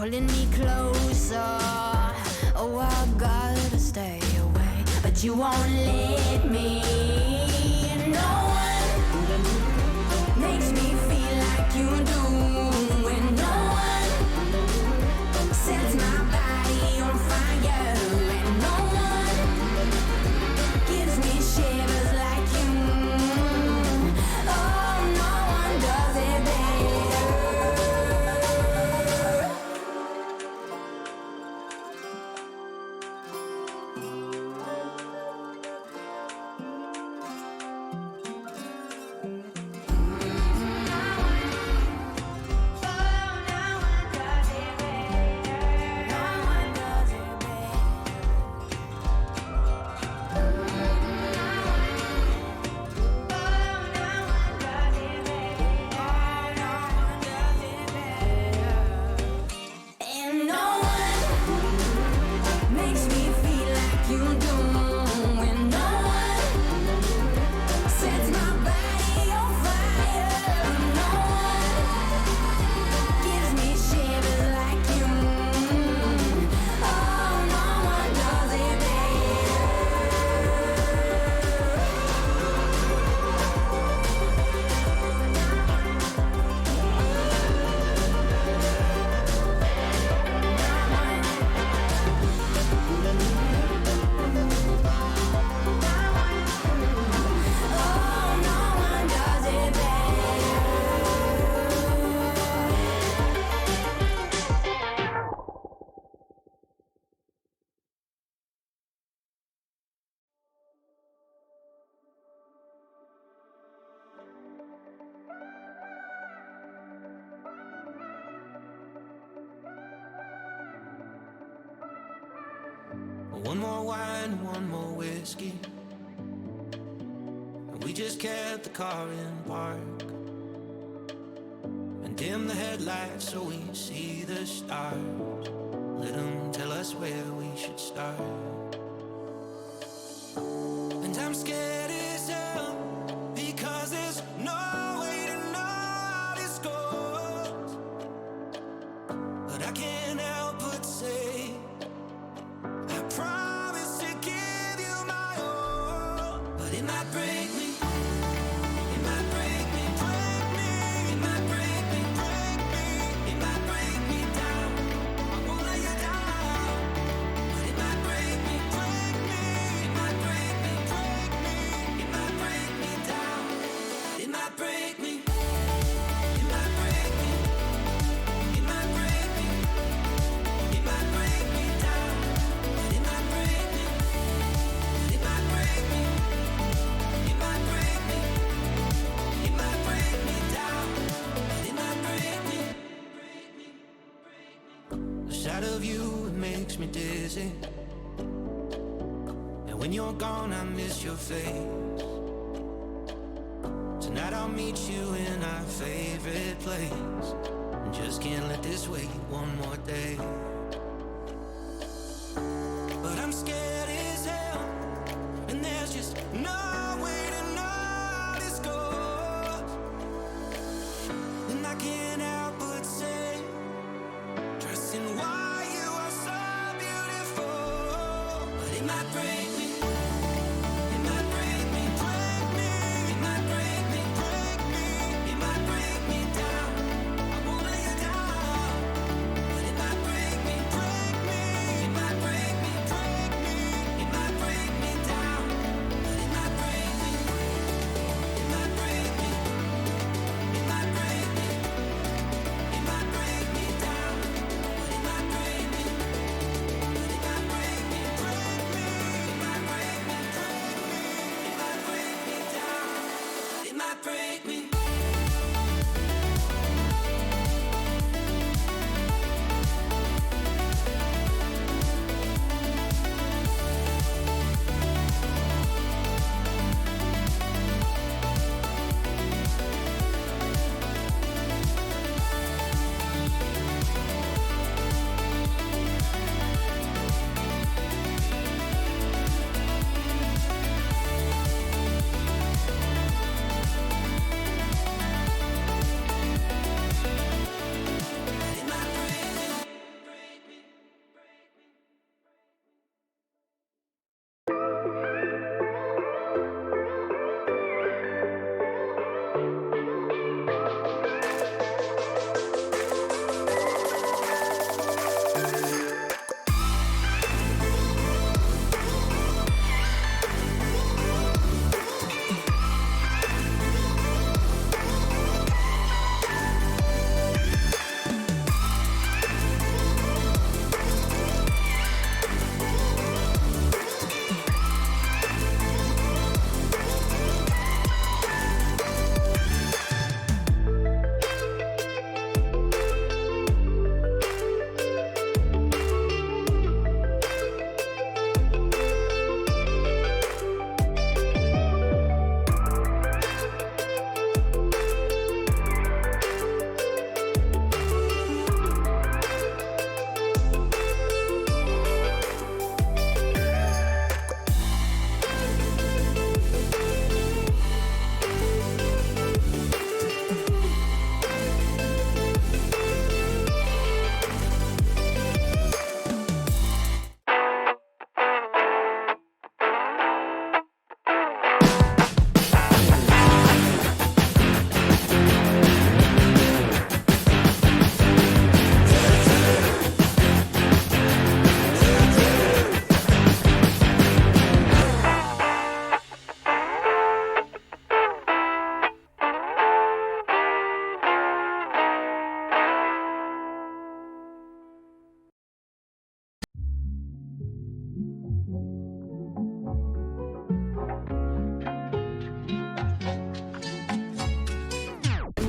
pulling me closer. Oh, I gotta stay away, but you won't let me. No one makes me feel like you do, and no one sets my body on fire, and no one gives me shivers like you. Oh, no one does it better. One more wine, one more whiskey, and we just kept the car in park and dim the headlights so we see the stars. Let them tell us where we should start. And I'm scared as hell because there's no way to know how this goes, but I can't help but say I promise to give you my all. But it might break me, it might break me, break me. It might break me, break me. It might break me down, I won't let you down. But it might break me, break me. It might break me, break me. It might break me down, it might break me. It might break me, it might break me. It might break me down, it might break me. It might break me, it might break me. It might break me down, it might break me. The sight of you, it makes me dizzy, and when you're gone I miss your face. Tonight I'll meet you in our favorite place, and just can't let this wait one more day. But I'm scared as hell, and there's just no way to know how this goes. And I can't help but say, trusting why you are so beautiful. But it might break me, it might break me, break me. It might break me, break me. It might break me down, I won't let you down. But it might break me, break me. It might break me, break me. It might break me down, but it might break me. It might break me, it might break me.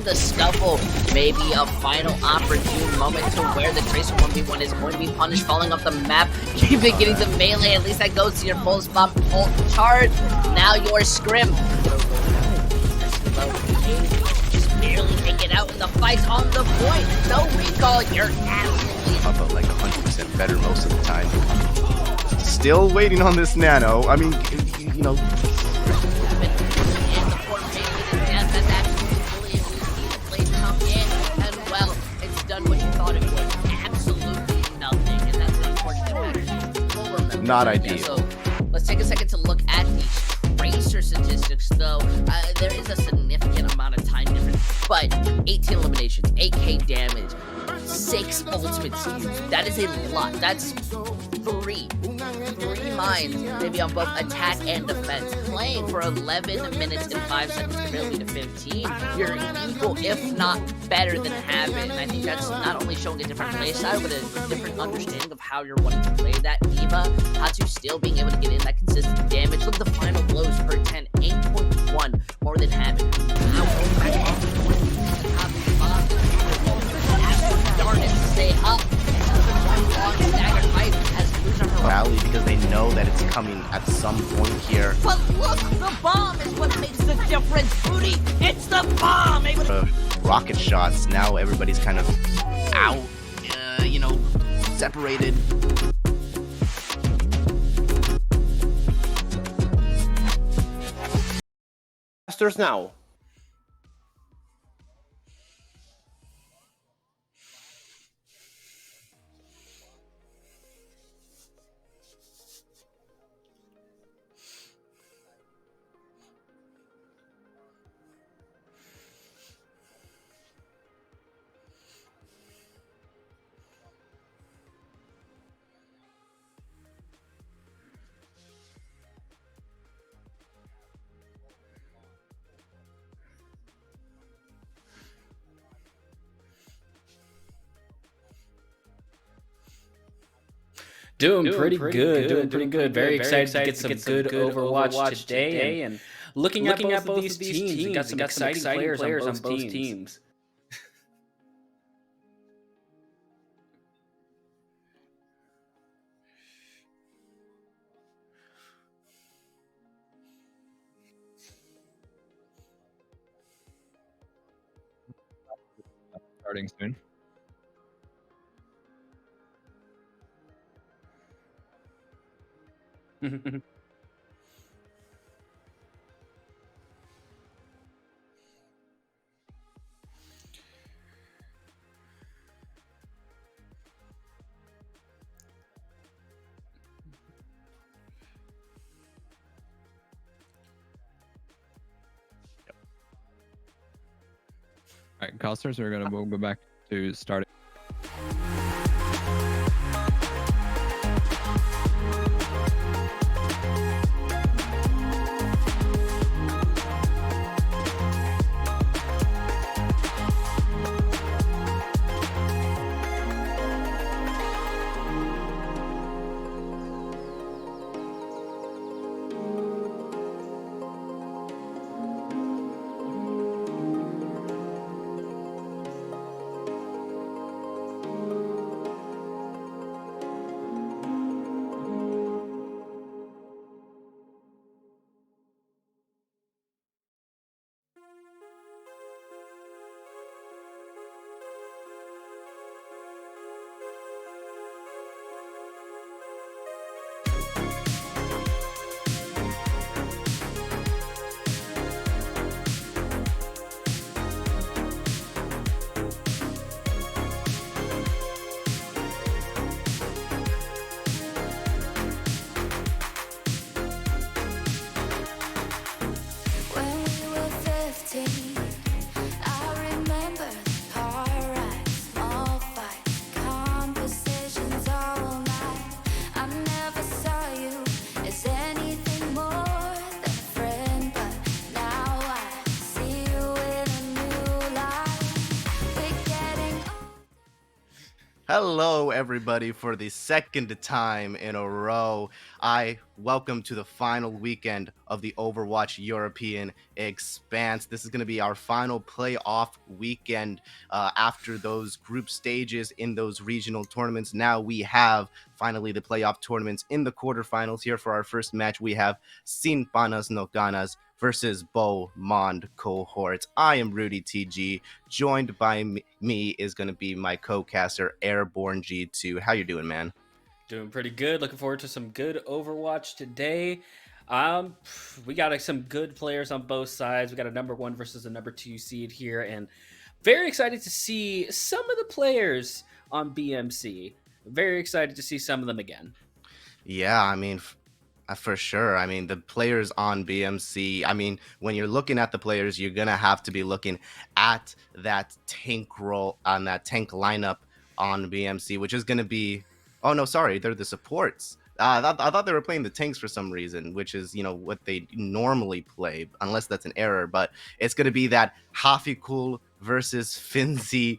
in the scuffle. Maybe a final opportune moment to where the Tracer 1v1 is going to be punished, falling off the map. Keep it getting the melee. At least that goes to your full spot, full charge. Now your scrim. Just barely make it out in the fight on the point. No recall. You're absolutely about like 100% better most of the time. Still waiting on this nano. I mean, you know. Not ideal. Yeah, so let's take a second to look at these Tracer statistics, though. There is a significant amount of time difference, but 18 eliminations, 8k damage, 6 ultimates used. That is a lot. That's three mines, maybe on both attack and defense. Playing for 11 minutes and 5 seconds compared to 15, you're equal, if not better than Habit. And I think that's not only showing a different play style, but a different understanding of how you're wanting to play that Eva. Hatu still being able to get in that consistent damage. Look at the final blows per 10, 8.1 more than Habit. Stay up. Rally because they know that it's coming at some point here. But look, the bomb is what makes the difference, Booty. It's the bomb. Rocket shots. Now everybody's kind of out, you know, separated. Masters now. Doing pretty good. Very excited to get some good Overwatch today. And looking at both of these teams, we got some exciting players on both teams. Starting soon. All right, Costers, we'll go back to starting. Hello, everybody, for the second time in a row. I welcome to the final weekend of the Overwatch European Expanse. This is going to be our final playoff weekend after those group stages in those regional tournaments. Now we have finally the playoff tournaments in the quarterfinals. Here for our first match, we have Sin Panas no Ganas versus Beaumont cohorts. I am Rudy TG. Joined by me is going to be my co-caster Airborne G2. How you doing, man? Doing pretty good. Looking forward to some good Overwatch today. We got some good players on both sides. We got a number 1 versus a number 2 seed here, and very excited to see some of the players on BMC. Very excited to see some of them again. Yeah, I mean, for sure. I mean, the players on BMC, I mean, when you're looking at the players, you're going to have to be looking at that tank role on that tank lineup on BMC, which is going to be, oh no, sorry, they're the supports. I thought they were playing the tanks for some reason, which is, you know, what they normally play, unless that's an error. But it's going to be that Hafikul versus Finzi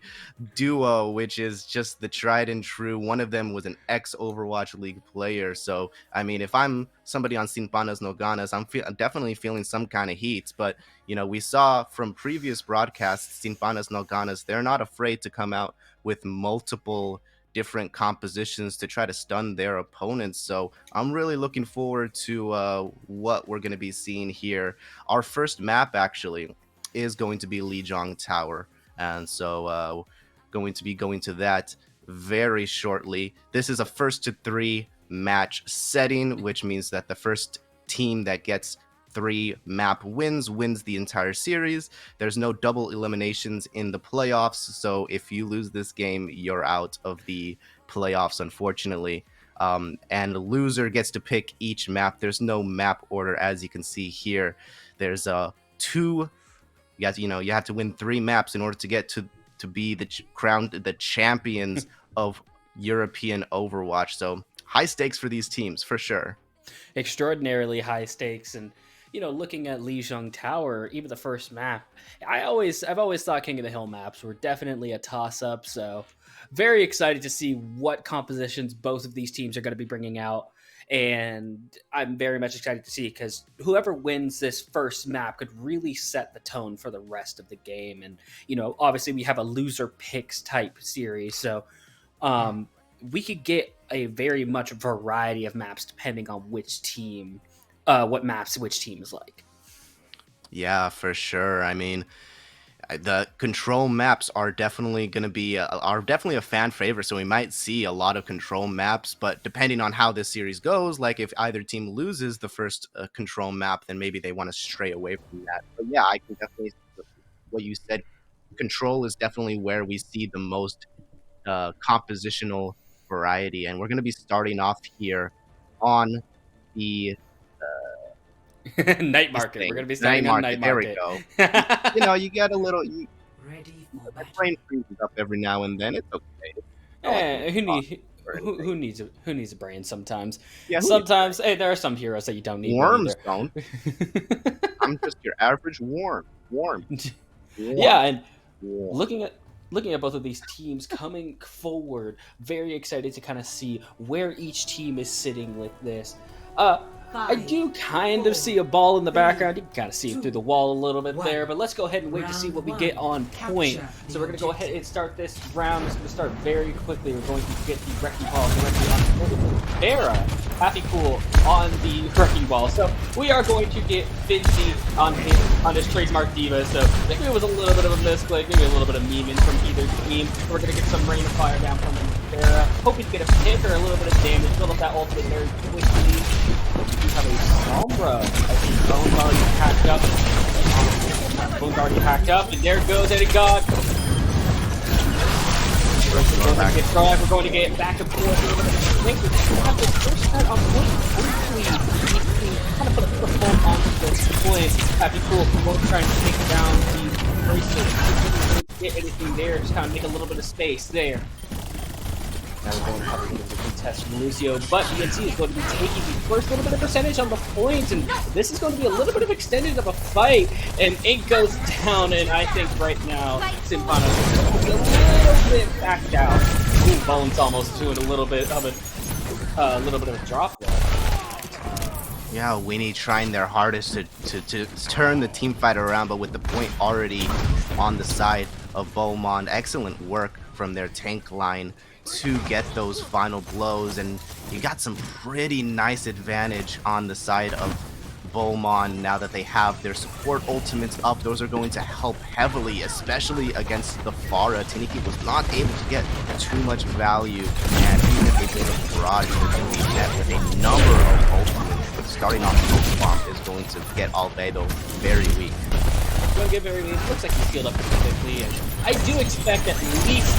duo, which is just the tried and true. One of them was an ex-Overwatch League player. So, I mean, if I'm somebody on Sin Panas no Ganas, I'm definitely feeling some kind of heat. But, you know, we saw from previous broadcasts, Sin Panas no Ganas, they're not afraid to come out with multiple different compositions to try to stun their opponents. So I'm really looking forward to what we're going to be seeing here. Our first map actually is going to be Lijiang Tower, and so going to be going to that very shortly. This is a 1-to-3 match setting, which means that the first team that gets 3 map wins the entire series. There's no double eliminations in the playoffs, so if you lose this game, you're out of the playoffs, unfortunately. And the loser gets to pick each map. There's no map order, as you can see here. There's you have to win 3 maps in order to get to be crowned the champions of European Overwatch. So high stakes for these teams for sure. Extraordinarily high stakes. And you know, looking at Lijiang Tower, even the first map, I've always thought King of the Hill maps were definitely a toss-up. So very excited to see what compositions both of these teams are going to be bringing out. And I'm very much excited to see, because whoever wins this first map could really set the tone for the rest of the game. And, you know, obviously we have a loser picks type series. So we could get a very much variety of maps depending on which team what maps which team is like. Yeah, for sure. I mean, the control maps are definitely going to be a fan favorite, so we might see a lot of control maps. But depending on how this series goes, like if either team loses the first control map, then maybe they want to stray away from that. But yeah, I can definitely see what you said. Control is definitely where we see the most compositional variety, and we're going to be starting off here on the Night market. We're gonna be starting on night market. There we go. You know, you get a little. Ready for My brain freezes up every now and then. It's okay. Who needs a brain sometimes? Yeah, sometimes. Hey, there are some heroes that you don't need. Worms don't. I'm just your average worm. Yeah, and looking at both of these teams coming forward, very excited to kind of see where each team is sitting with this. I do kind of see a ball in the background. You can kind of see it through the wall a little bit there, but let's go ahead and wait to see what we get on point. So we're going to go ahead and start this round. It's going to start very quickly. We're going to get the wrecking ball directly on Vera. Hafikul on the wrecking ball. So we are going to get Finzi on his trademark diva. So maybe it was a little bit of a misclick, maybe a little bit of memeing from either team. We're going to get some rain of fire down from Vera. Hoping to get a pick or a little bit of damage. Build up that ultimate very quickly. We have a Sombra. I think Bone's already hacked up. And there goes Eddie God. We're going to get back and forth a little bit. We have the first start on point. Hopefully, we can kind of put a foot on this point. That'd be cool. We're both trying to take down the bracelet. Get anything there. Just kind of make a little bit of space there. Now we're going to have a little bit of contest from Lucio, but BMC is going to be taking the first little bit of percentage on the point, and this is going to be a little bit of extended of a fight, and it goes down, and I think right now, Sin Panas is going to be a little bit backed out. Ooh, Bones almost doing a little bit of a drop there. Yeah, Winnie trying their hardest to turn the team fight around, but with the point already on the side of Beaumont. Excellent work from their tank line to get those final blows, and you got some pretty nice advantage on the side of Beaumont now that they have their support ultimates up. Those are going to help heavily, especially against the Pharah. Tiniki was not able to get too much value, and even if they did a barrage, they're going to be met with a number of ultimates. But starting off Post Bomb is going to get Albedo very weak. Going to get very weak. Looks like he's healed up pretty quickly, and I do expect at least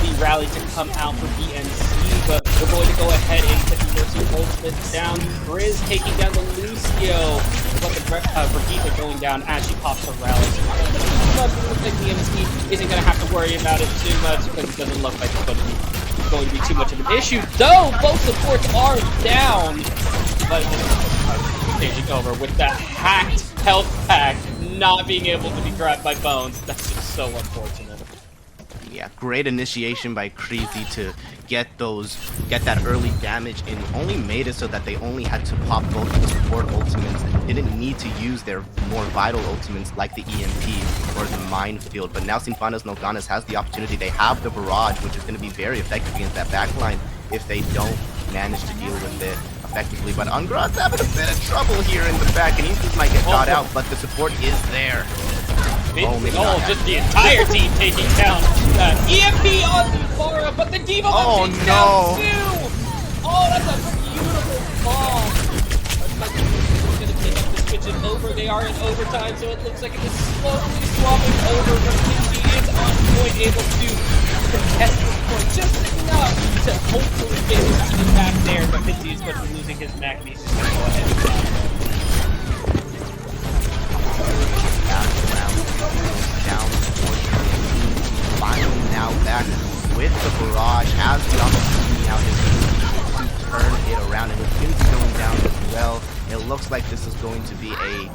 the rally to come out for BMC, but we're going to go ahead and put the Mercy ultimate down. Grizz taking down the Lucio, but the Brigitte going down as she pops her rally. It looks like BMC isn't going to have to worry about it too much because it doesn't look like it's going to be too much of an issue. Though both supports are down, but changing over with that hacked health pack not being able to be grabbed by Bones. That's just so unfortunate. Yeah, great initiation by Crazy to get that early damage in. Only made it so that they only had to pop both of the support ultimates and didn't need to use their more vital ultimates like the EMP or the Minefield. But now Sinfanos no Ganas has the opportunity. They have the barrage, which is going to be very effective against that backline if they don't manage to deal with it effectively. But Ungrad's having a bit of trouble here in the back, and he just might get caught out, but the support is there. Just the entire team taking down EMP on the Pharah, but the Diva takes down too! Oh, that's a beautiful bomb! We're going to take up the switch over. They are in overtime, so it looks like it is slowly swapping over, but Vinci is on point, able to contest this point just enough to hopefully get his team back there, but Vinci is going to be losing his mech, and he's just going to go ahead and down finally now back with the barrage, has the opportunity now to turn it around, and with Vinci going down as well, it looks like this is going to be a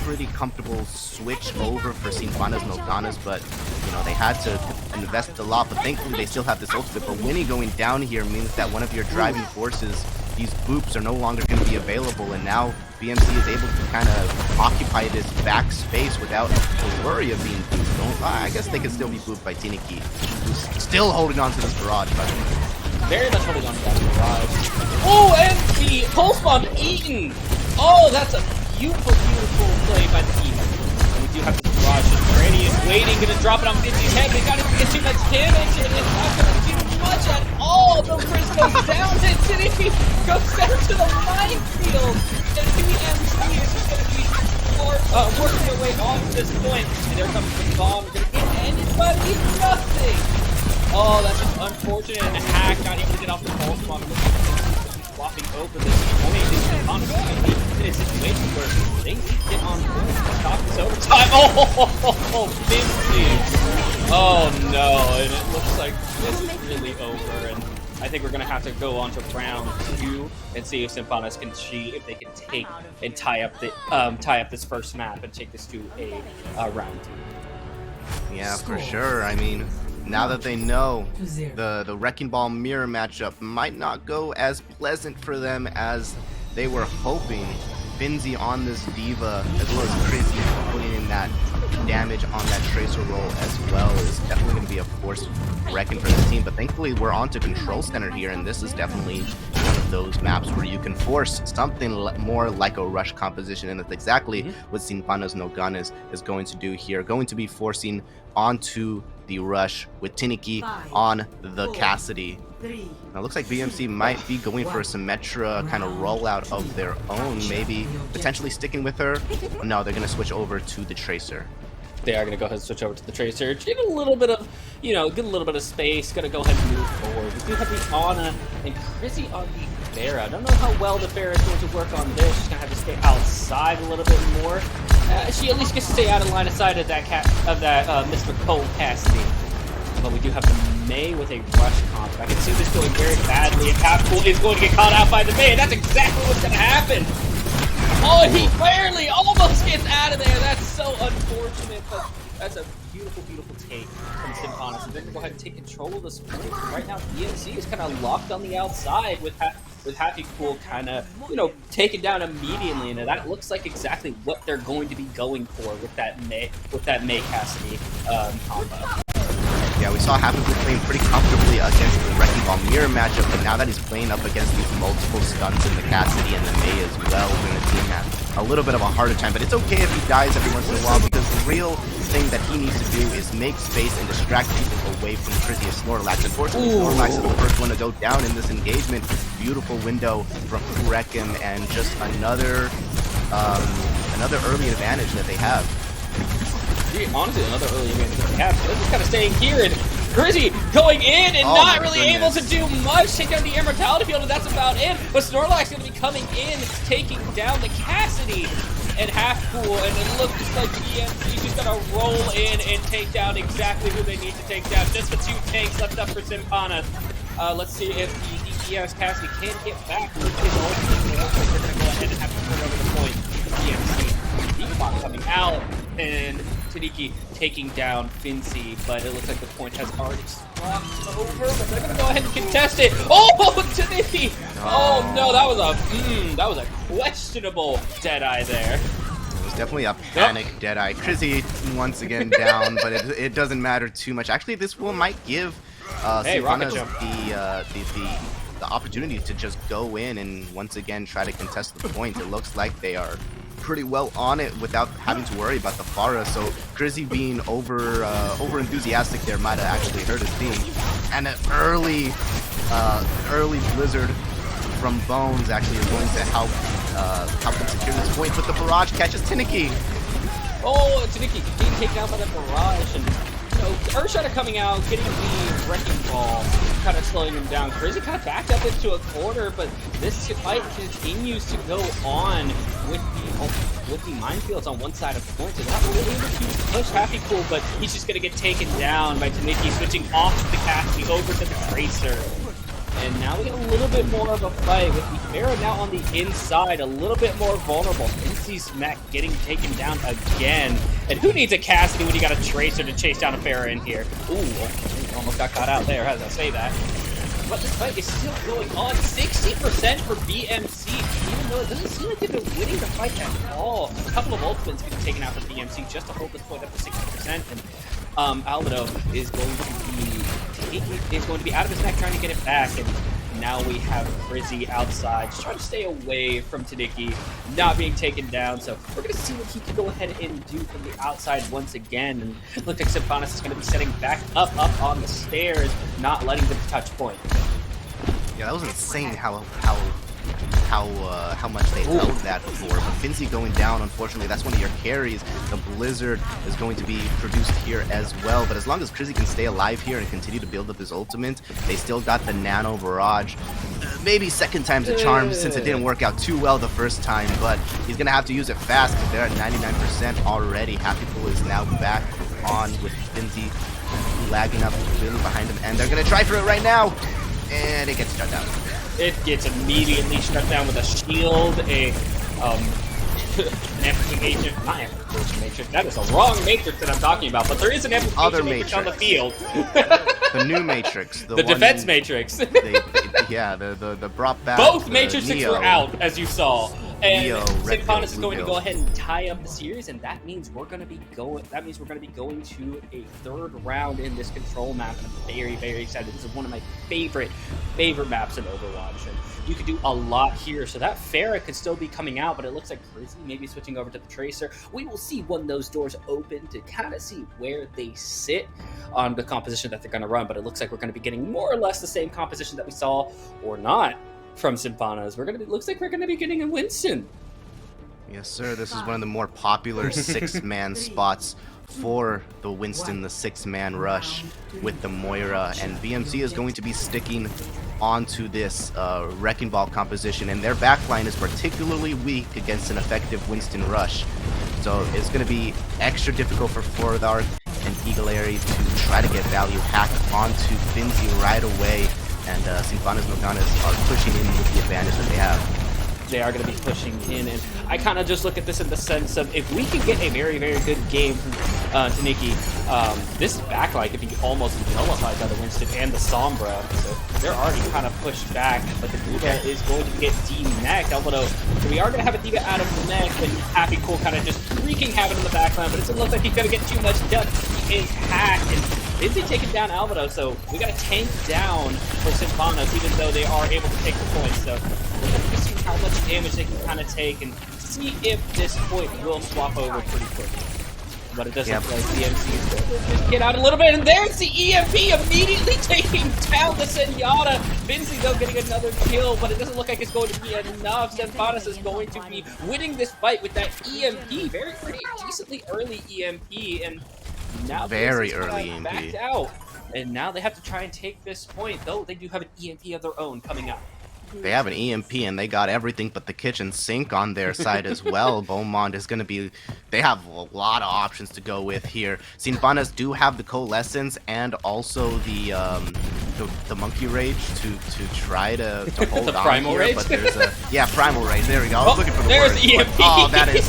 pretty comfortable switch over for Sinfanos no Ganas, but you know, they had to invest a lot, but thankfully they still have this ultimate. But Winnie going down here means that one of your driving forces, these boops, are no longer going to be available, and now BMC is able to kind of occupy this back space without the worry of being booped. I guess they could still be booped by Tiniki, who's still holding on to this barrage, but very much holding on to that barrage. Oh, and the pulse bomb eaten! Oh, that's a beautiful, beautiful play by the team. And we do have the barrage. Brady is waiting, gonna drop it on Vince's head, but got to get too much damage, and it's not gonna do much at all. The Chris goes down, and Tiniki goes down to the minefield. And BMC is just gonna be working their way on to this point. And there comes the bomb. They're gonna get anybody, nothing. Oh, that's just unfortunate, and the hack not able to get off the pulse bomb. Swapping over this point. This is honestly in a situation where they need to get on board to stop this overtime. Oh, Vinci. Oh no, and it looks like this is really over, and I think we're gonna have to go on to round 2 and see if Sinfanos can if they can take and tie up this first map and take this to a round 2. Yeah, for sure. I mean, now that they know the Wrecking Ball mirror matchup might not go as pleasant for them as they were hoping, Finzi on this Diva, as well as Crazy putting in that damage on that Tracer roll as well, is definitely going to be a force to reckon for this team. But thankfully, we're on to Control Center here, and this is definitely one of those maps where you can force something more like a rush composition, and that's exactly what Sinfanos no Ganas is going to do here. Going to be forcing onto the rush with Tiniki on the Cassidy. Now, it looks like BMC might be going for a Symmetra kind of rollout of their own, maybe potentially sticking with her. No, they're going to switch over to the Tracer. They are going to go ahead and switch over to the Tracer. Get a little bit of, get a little bit of space. Going to go ahead and move forward. We do have the Ana and Chrissy on the Pharah. I don't know how well the Pharah is going to work on this. She's going to have to stay outside a little bit more. She at least gets to stay out of line of sight of that Mr. Cole Cassidy. But we do have the May with a rush comp. I can see this going very badly, and Capcool is going to get caught out by the May, and that's exactly what's going to happen. Oh, he barely almost gets out of there. That's so unfortunate, but that's a beautiful, beautiful take from Sinfanos. And they're going to go ahead and take control of this point. Right now, BMC is kind of locked on the outside with with Happy Cool kind of, you know, taken down immediately, and that looks like exactly what they're going to be going for with that May Cassidy combo. Yeah, we saw Happy Cool playing pretty comfortably against the Wrecking Ball mirror matchup, but now that he's playing up against these multiple stuns in the Cassidy and the May as well, we're going to see him have a little bit of a harder time. But it's okay if he dies every once in a while, because the real thing that he needs to do is make space and distract people away from Crizzy and Snorlax. Unfortunately, Snorlax is the first one to go down in this engagement. Beautiful window from Wreckham, and just another early advantage that they have. Honestly, another early advantage that they have. They're just kind of staying here, and Crizzy going in and not really able to do much. Take down the Immortality Field, and that's about it. But Snorlax going to be coming in, taking down the Cassidy and Half Cool, and it looks like BMC is going to roll in and take down exactly who they need to take down. Just the 2 tanks left up for Panas. Let's see if the ES Cassidy can get back. They're going to go ahead and have to turn over the point. BMC, Deepbot coming out, and Tadiki taking down Fincy, but it looks like the point has already swapped over, but they're going to go ahead and contest it. Oh, Tadiki! Oh no, that was a questionable Deadeye there. It was definitely a panic Deadeye. Crizzy once again down, but it doesn't matter too much. Actually, this might give Sylvanas the opportunity to just go in and once again try to contest the point. It looks like they are pretty well on it without having to worry about the Pharah, so Crizzy being over enthusiastic there might have actually hurt his team. And an early blizzard from Bones actually is going to help them secure this point, but the barrage catches Tiniki. Oh, Tiniki being taken down by the barrage, and Earthshatter coming out, getting the Wrecking Ball, kind of slowing him down. Crizzy kind of backed up into a corner, but this fight continues to go on with the minefields on one side of the point. So not really able to push Happy Cool, but he's just going to get taken down by Taniki, switching off the Cassidy over to the Tracer. And now we get a little bit more of a fight with the Pharah now on the inside, a little bit more vulnerable. NC Smack getting taken down again. And who needs a Cassidy when you got a Tracer to chase down a Pharah in here? Ooh, almost got caught out there as I say that. But this fight is still going on. 60% for BMC, even though it doesn't seem like they've been winning the fight at all. A couple of ultimates getting taken out for BMC just to hold this point up to 60%. And Alvaro is going to be out of his neck trying to get it back. And now we have Crizzy outside, just trying to stay away from Tadiki, not being taken down. So we're going to see what he can go ahead and do from the outside once again. And it looks like Sylvanas is going to be setting back up on the stairs, not letting them touch point. Yeah, that was insane how much they held that before. But Fincy going down, unfortunately, that's one of your carries. The Blizzard is going to be produced here as well. But as long as Crizzy can stay alive here and continue to build up his ultimate, they still got the Nano Barrage. Maybe second time's a charm, since it didn't work out too well the first time. But he's going to have to use it fast because they're at 99% already. Happy Pool is now back on with Fincy lagging up really behind him. And they're going to try for it right now. And it gets shut down. It gets immediately shut down with a shield, an amplification, not amplification matrix, that is the wrong matrix that I'm talking about, but there is an amplification matrix on the field. The new matrix. The defense matrix. The brought back. Both matrices were out, as you saw. And Panas is going to go ahead and tie up the series, and that means we're going to be going. That means we're going to be going to a third round in this control map, and I'm very, very excited. This is one of my favorite maps in Overwatch, and you could do a lot here. So that Pharah could still be coming out, but it looks like Crizzy maybe switching over to the Tracer. We will see when those doors open to kind of see where they sit on the composition that they're going to run. But it looks like we're going to be getting more or less the same composition that we saw, or not, from Panas. Looks like we're gonna be getting a Winston. Yes, sir. This is one of the more popular 6-man spots for the Winston, the 6-man rush with the Moira, and BMC is going to be sticking onto this Wrecking Ball composition, and their backline is particularly weak against an effective Winston rush. So it's going to be extra difficult for Fordark and Eagle-Airy to try to get value hacked onto Finzy right away. And Sylvanas and Ganas are pushing in with the advantage that they have. They are going to be pushing in, and I kind of just look at this in the sense of if we can get a very, very good game from Taniki, this backline could be almost nullified by the Winston and the Sombra, so they're already kind of pushed back, but the Diva is going to get D-Mech, although so we are going to have a Diva out of the mech, but Happy Cool kind of just wreaking havoc in the backline, but it doesn't look like he's going to get too much done. He is hacked, and Vinci taking down Alvaro, so we got a tank down for Symbonos, even though they are able to take the point, so we're going to see how much damage they can kind of take and see if this point will swap over pretty quickly. But it doesn't look like BMC is going to just get out a little bit, and there's the EMP immediately taking down the Zenyatta. Vinci, though, getting another kill, but it doesn't look like it's going to be enough. Zenpanas is going to be winning this fight with that EMP, very pretty, decently early EMP, and now very BMC's early EMP. backed out. And now they have to try and take this point, though they do have an EMP of their own coming up. They have an EMP and they got everything but the kitchen sink on their side as well. Beaumont is going to be... They have a lot of options to go with here. Sinbanas do have the Coalescence and also the Monkey Rage to try to hold The on Primal here. Rage? But there's a... Yeah, Primal Rage. There we go. I was looking for the there's word. EMP. But, oh, that is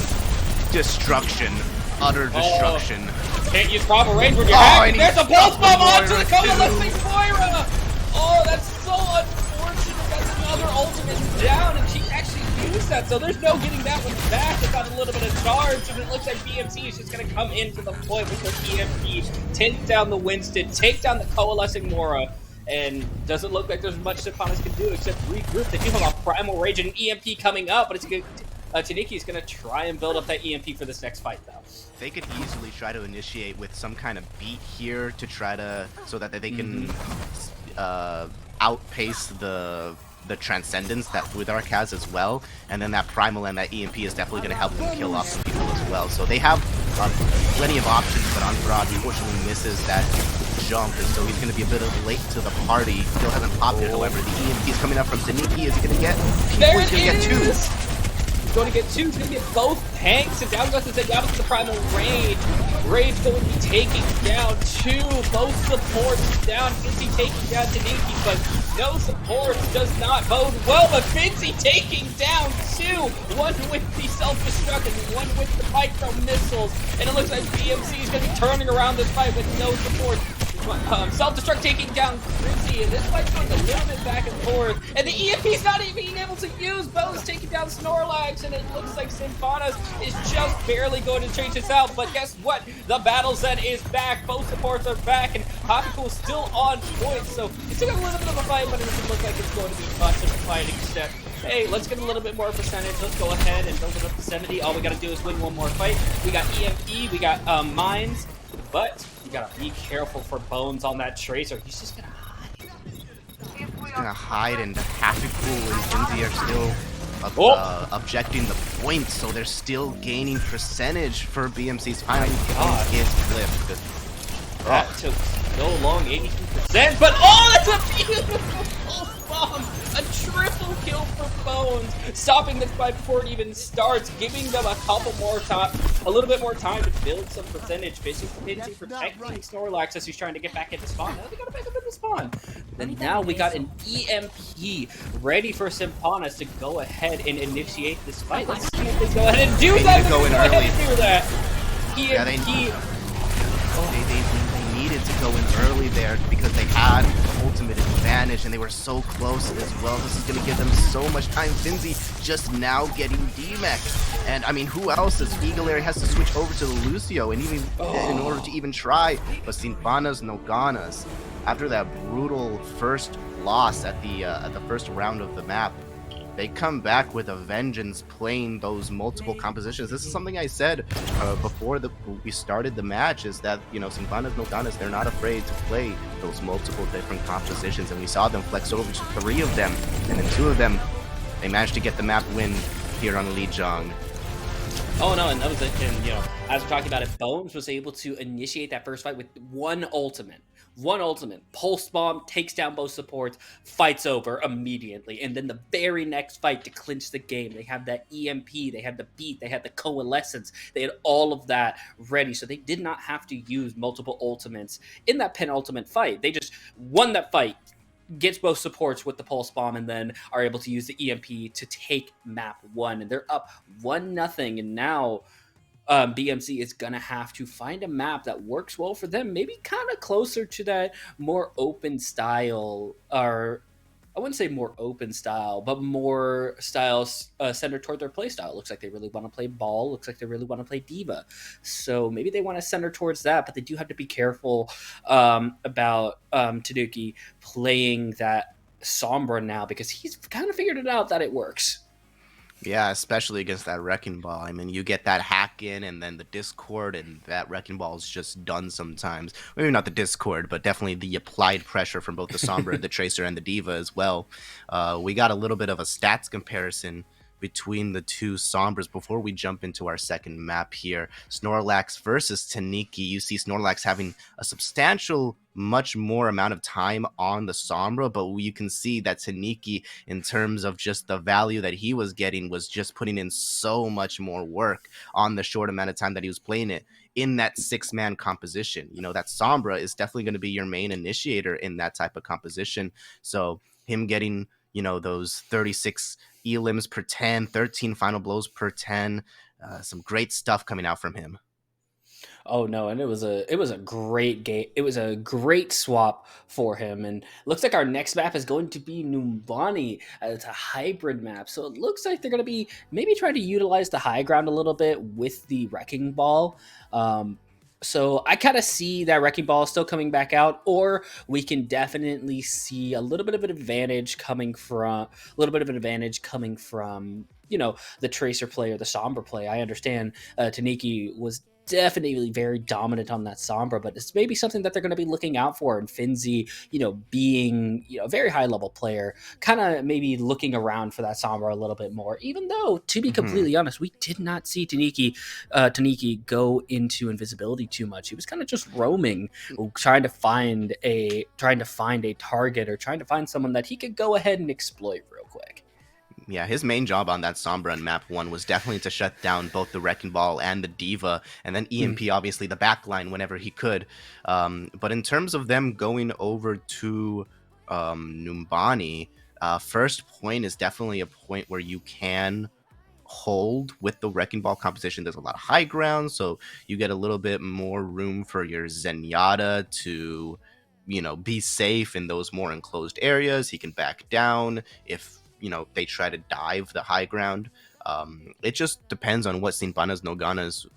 destruction. Utter destruction. Can't use Primal Rage when you're Oh, hacking. and There's a he pulse stuck bomb the onto the Moira, Coalescing too. Moira! Oh, that's so unfortunate. That's another ultimate down, and she actually used that, so there's no getting that one back without a little bit of charge, and it looks like BMC is just going to come into the point with her EMP, take down the Winston, take down the Coalescing Moira, and doesn't look like there's much that Panas can do except regroup. They do have a Primal Rage and an EMP coming up, but it's good. Taniki is going to try and build up that EMP for this next fight, though. They could easily try to initiate with some kind of beat here to try to... So that they can outpace the Transcendence that Withark has as well. And then that Primal and that EMP is definitely going to help them kill off some people as well. So they have plenty of options, but Andrade unfortunately misses that jump, and so he's going to be a bit late to the party. Still hasn't popped it, however. The EMP is coming up from Taniki. Is he going to get... There he's going to get two. He's going to get two. He's going to get both tanks. And down goes to Zenyatta with the Primal Rage. Rage going to be taking down two. Both supports down. Finzi taking down Taniki, but no support does not bode well. But Finzi taking down two. One with the self-destruct and one with the micro missiles. And it looks like BMC is going to be turning around this fight with no support. Self-destruct taking down Crimsy, and this fight's going a little bit back and forth, and the EMP's not even being able to use. Bo's taking down Snorlax, and it looks like Symbonos is just barely going to change this out, but guess what? The battle set is back, both supports are back, and Hakuko's still on point, so it's still got a little bit of a fight, but it doesn't look like it's going to be much of a fight, except, hey, let's get a little bit more percentage, let's go ahead and build it up to 70, all we gotta do is win one more fight. We got EMP, we got Mines, but you gotta be careful for Bones on that Tracer. He's just gonna hide. He's gonna hide, and Happy Cool and Finzi are still objecting the point, so they're still gaining percentage for BMC's final point is flipped. That took so long, 82%, but oh, that's a beautiful bomb! A triple kill for Bones, stopping this fight before it even starts, giving them a couple more time, a little bit more time to build some percentage, basically protecting Snorlax as he's trying to get back into spawn. Now they gotta back up into spawn. And now we got an EMP ready for Symbonos to go ahead and initiate this fight. Let's see if they go ahead and do that. Go in early. Do that. Yeah, EMP. They needed to go in early there because they had the ultimate advantage and they were so close as well. This is going to give them so much time. Finzi just now getting D-Mech. And I mean, who else is Eagleary has to switch over to the Lucio and even in order to even try. But Sinbanas no Ganas, after that brutal first loss at the first round of the map, they come back with a vengeance, playing those multiple compositions. This is something I said before we started the match, is that, you know, Symbonos no Ganas, they're not afraid to play those multiple different compositions, and we saw them flex over to 3 of them, and in 2 of them, they managed to get the map win here on Lijiang. Oh no, and that was it. And you know, as we're talking about it, Bones was able to initiate that first fight with one ultimate. Pulse bomb takes down both supports, fights over immediately, and then the very next fight to clinch the game, they have that EMP, they had the beat, they had the coalescence, they had all of that ready, so they did not have to use multiple ultimates in that penultimate fight. They just won that fight, gets both supports with the pulse bomb, and then are able to use the EMP to take map 1, and they're up 1-0, and now BMC is gonna have to find a map that works well for them, maybe kind of closer to that more open style, or I wouldn't say more open style, but more styles centered toward their play style. It looks like they really want to play ball. Looks like they really want to play diva. So maybe they want to center towards that, but they do have to be careful about Tanuki playing that Sombra now, because he's kind of figured it out that it works. Yeah, especially against that Wrecking Ball. I mean, you get that hack in and then the Discord, and that Wrecking Ball is just done sometimes. Maybe not the Discord, but definitely the applied pressure from both the Sombra, the Tracer, and the Diva as well. We got a little bit of a stats comparison between the two Sombras before we jump into our second map here. Snorlax versus Taniki. You see Snorlax having a substantial, much more amount of time on the Sombra, but you can see that Taniki, in terms of just the value that he was getting, was just putting in so much more work on the short amount of time that he was playing it in that 6-man composition. You know, that Sombra is definitely going to be your main initiator in that type of composition. So him getting, you know, those 36 elims per 10, 13 final blows per 10, some great stuff coming out from him. Oh no, and it was a great game. It was a great swap for him, and looks like our next map is going to be Numbani. It's a hybrid map, so it looks like they're going to be maybe trying to utilize the high ground a little bit with the Wrecking Ball. So I kind of see that Wrecking Ball still coming back out, or we can definitely see a little bit of an advantage coming from you know, the Tracer play or the Sombra play. I understand Taniki was definitely very dominant on that Sombra, but it's maybe something that they're going to be looking out for. And Finzi, you know, being, you know, a very high level player, kind of maybe looking around for that Sombra a little bit more, even though, to be completely honest, we did not see Taniki go into invisibility too much. He was kind of just roaming, trying to find a target, or trying to find someone that he could go ahead and exploit real quick. Yeah, his main job on that Sombra in map 1 was definitely to shut down both the Wrecking Ball and the Diva, and then EMP, obviously, the backline whenever he could. But in terms of them going over to Numbani, first point is definitely a point where you can hold with the Wrecking Ball composition. There's a lot of high ground, so you get a little bit more room for your Zenyatta to, you know, be safe in those more enclosed areas. He can back down if, you know, they try to dive the high ground. It just depends on what Sinpanas no Ganas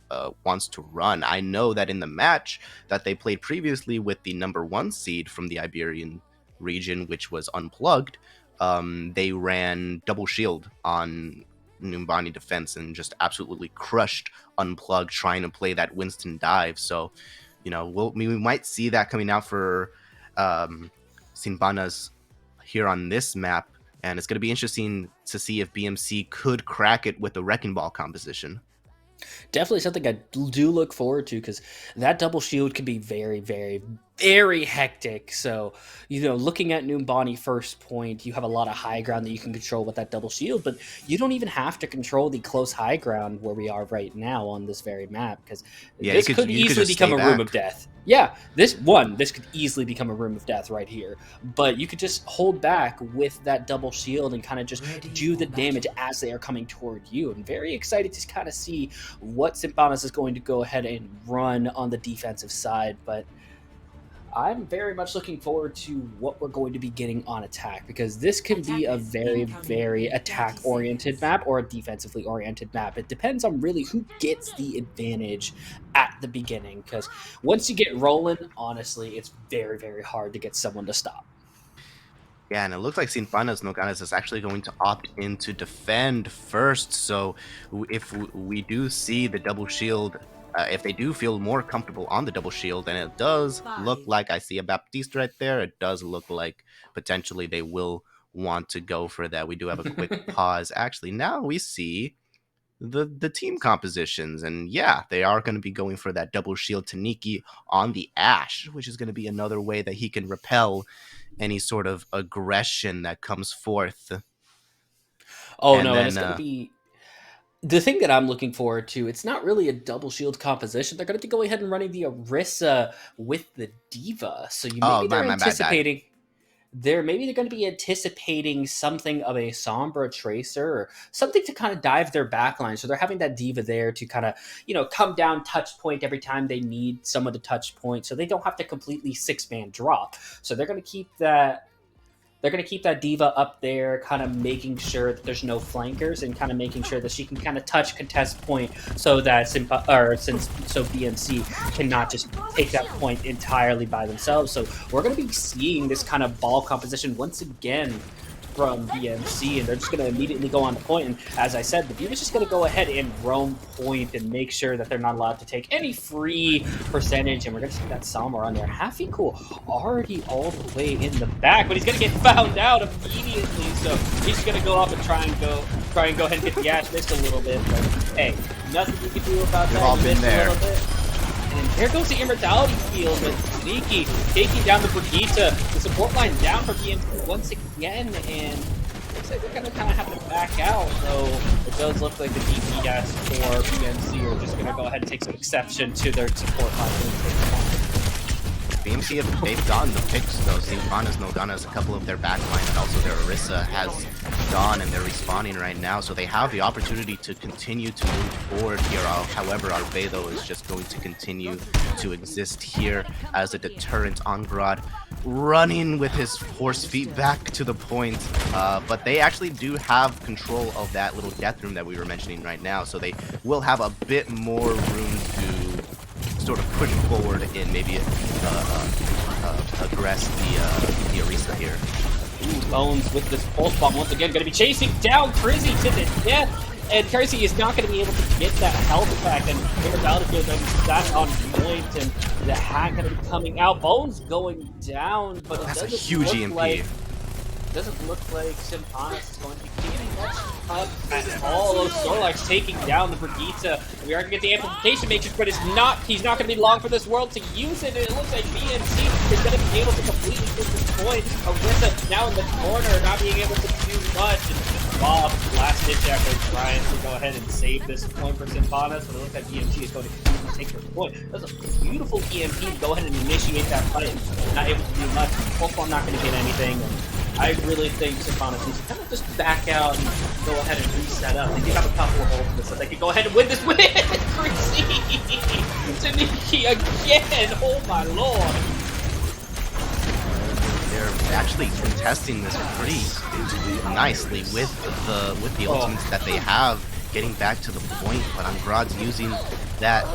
wants to run. I know that in the match that they played previously with the number 1 seed from the Iberian region, which was Unplugged, they ran double shield on Numbani defense and just absolutely crushed Unplugged trying to play that Winston dive. So, you know, we might see that coming out for Sinpanas here on this map. And it's going to be interesting to see if BMC could crack it with the Wrecking Ball composition. Definitely something I do look forward to, because that double shield can be very, very, very hectic. So, you know, looking at Numbani first point, you have a lot of high ground that you can control with that double shield, but you don't even have to control the close high ground where we are right now on this very map, because this could easily become a room of death. Yeah, this could easily become a room of death right here, but you could just hold back with that double shield and kind of just do the damage as they are coming toward you. I'm very excited to kind of see what Simpanas is going to go ahead and run on the defensive side, but I'm very much looking forward to what we're going to be getting on attack, because this can be a very, very attack-oriented map or a defensively-oriented map. It depends on really who gets the advantage at the beginning, because once you get rolling, honestly, it's very, very hard to get someone to stop. Yeah, and it looks like Sinpanas no Ganas is actually going to opt in to defend first. So if we do see the double shield, if they do feel more comfortable on the double shield, and it does look like I see a Baptiste right there, it does look like potentially they will want to go for that. We do have a quick pause. Actually, now we see the team compositions, and yeah, they are going to be going for that double shield Taniki on the Ash, which is going to be another way that he can repel any sort of aggression that comes forth. And it's going to be the thing that I'm looking forward to. It's not really a double shield composition. They're going to be going ahead and running the Orisa with the Diva. So they're anticipating. they're going to be anticipating something of a Sombra Tracer or something to kind of dive their backline. So they're having that Diva there to kind of, come down touch point every time they need someone to touch point, so they don't have to completely 6-man drop. So they're going to keep that. They're going to keep that Diva up there, kind of making sure that there's no flankers and kind of making sure that she can kind of touch contest point so that BMC cannot just take that point entirely by themselves. So we're going to be seeing this kind of ball composition once again from BMC, and they're just going to immediately go on the point. And as I said, the Diva's just going to go ahead and roam point and make sure that they're not allowed to take any free percentage. And we're going to see that Salmar on there. Happy Cool already all the way in the back, but he's going to get found out immediately. So he's just going to go up and try and go ahead and get the Ash missed a little bit. But hey, nothing we can do about that. All been there. And here goes the Immortality Field with Sneaky taking down the Brigitte. The support line down for BMC once again, and looks like they're going to kind of have to back out. So it does look like the DPS for BMC are just going to go ahead and take some exception to their support line. BMC, they've gotten the picks though. Panas, Ganas, a couple of their backline, and also their Orisa has gone, and they're respawning right now, so they have the opportunity to continue to move forward here. However, Arbedo is just going to continue to exist here as a deterrent on Grod, running with his horse feet back to the point, but they actually do have control of that little death room that we were mentioning right now, so they will have a bit more room to sort of push forward and maybe aggress the Orisa here. Ooh, Bones with this pulse bomb once again, going to be chasing down Crizzy to the death, and Crizzy is not going to be able to get that health back, and Battlefield that's on point, and the hack going to be coming out. Bones going down, but it that's a huge EMP. Doesn't look like Panas is going to be getting much up at all. Those Snorlax taking down the Brigitte. We are going to get the amplification matrix, but he's not going to be long for this world to use it. And it looks like BMC is going to be able to completely get this point. Orisa now in the corner, not being able to do much. And Bob, last ditch effort, trying to go ahead and save this point for Panas, but it looks like BMC is going to take this point. That's a beautiful EMP to go ahead and initiate that fight. Not able to do much. Pulse not going to get anything. I really think Panas needs to kind of just back out and go ahead and reset up. They do have a couple of ultimates that they could go ahead and win this win. Crazy! Taniki again! Oh my lord! They're actually contesting this pretty nicely with the ultimates that they have, getting back to the point, but Angrad's using that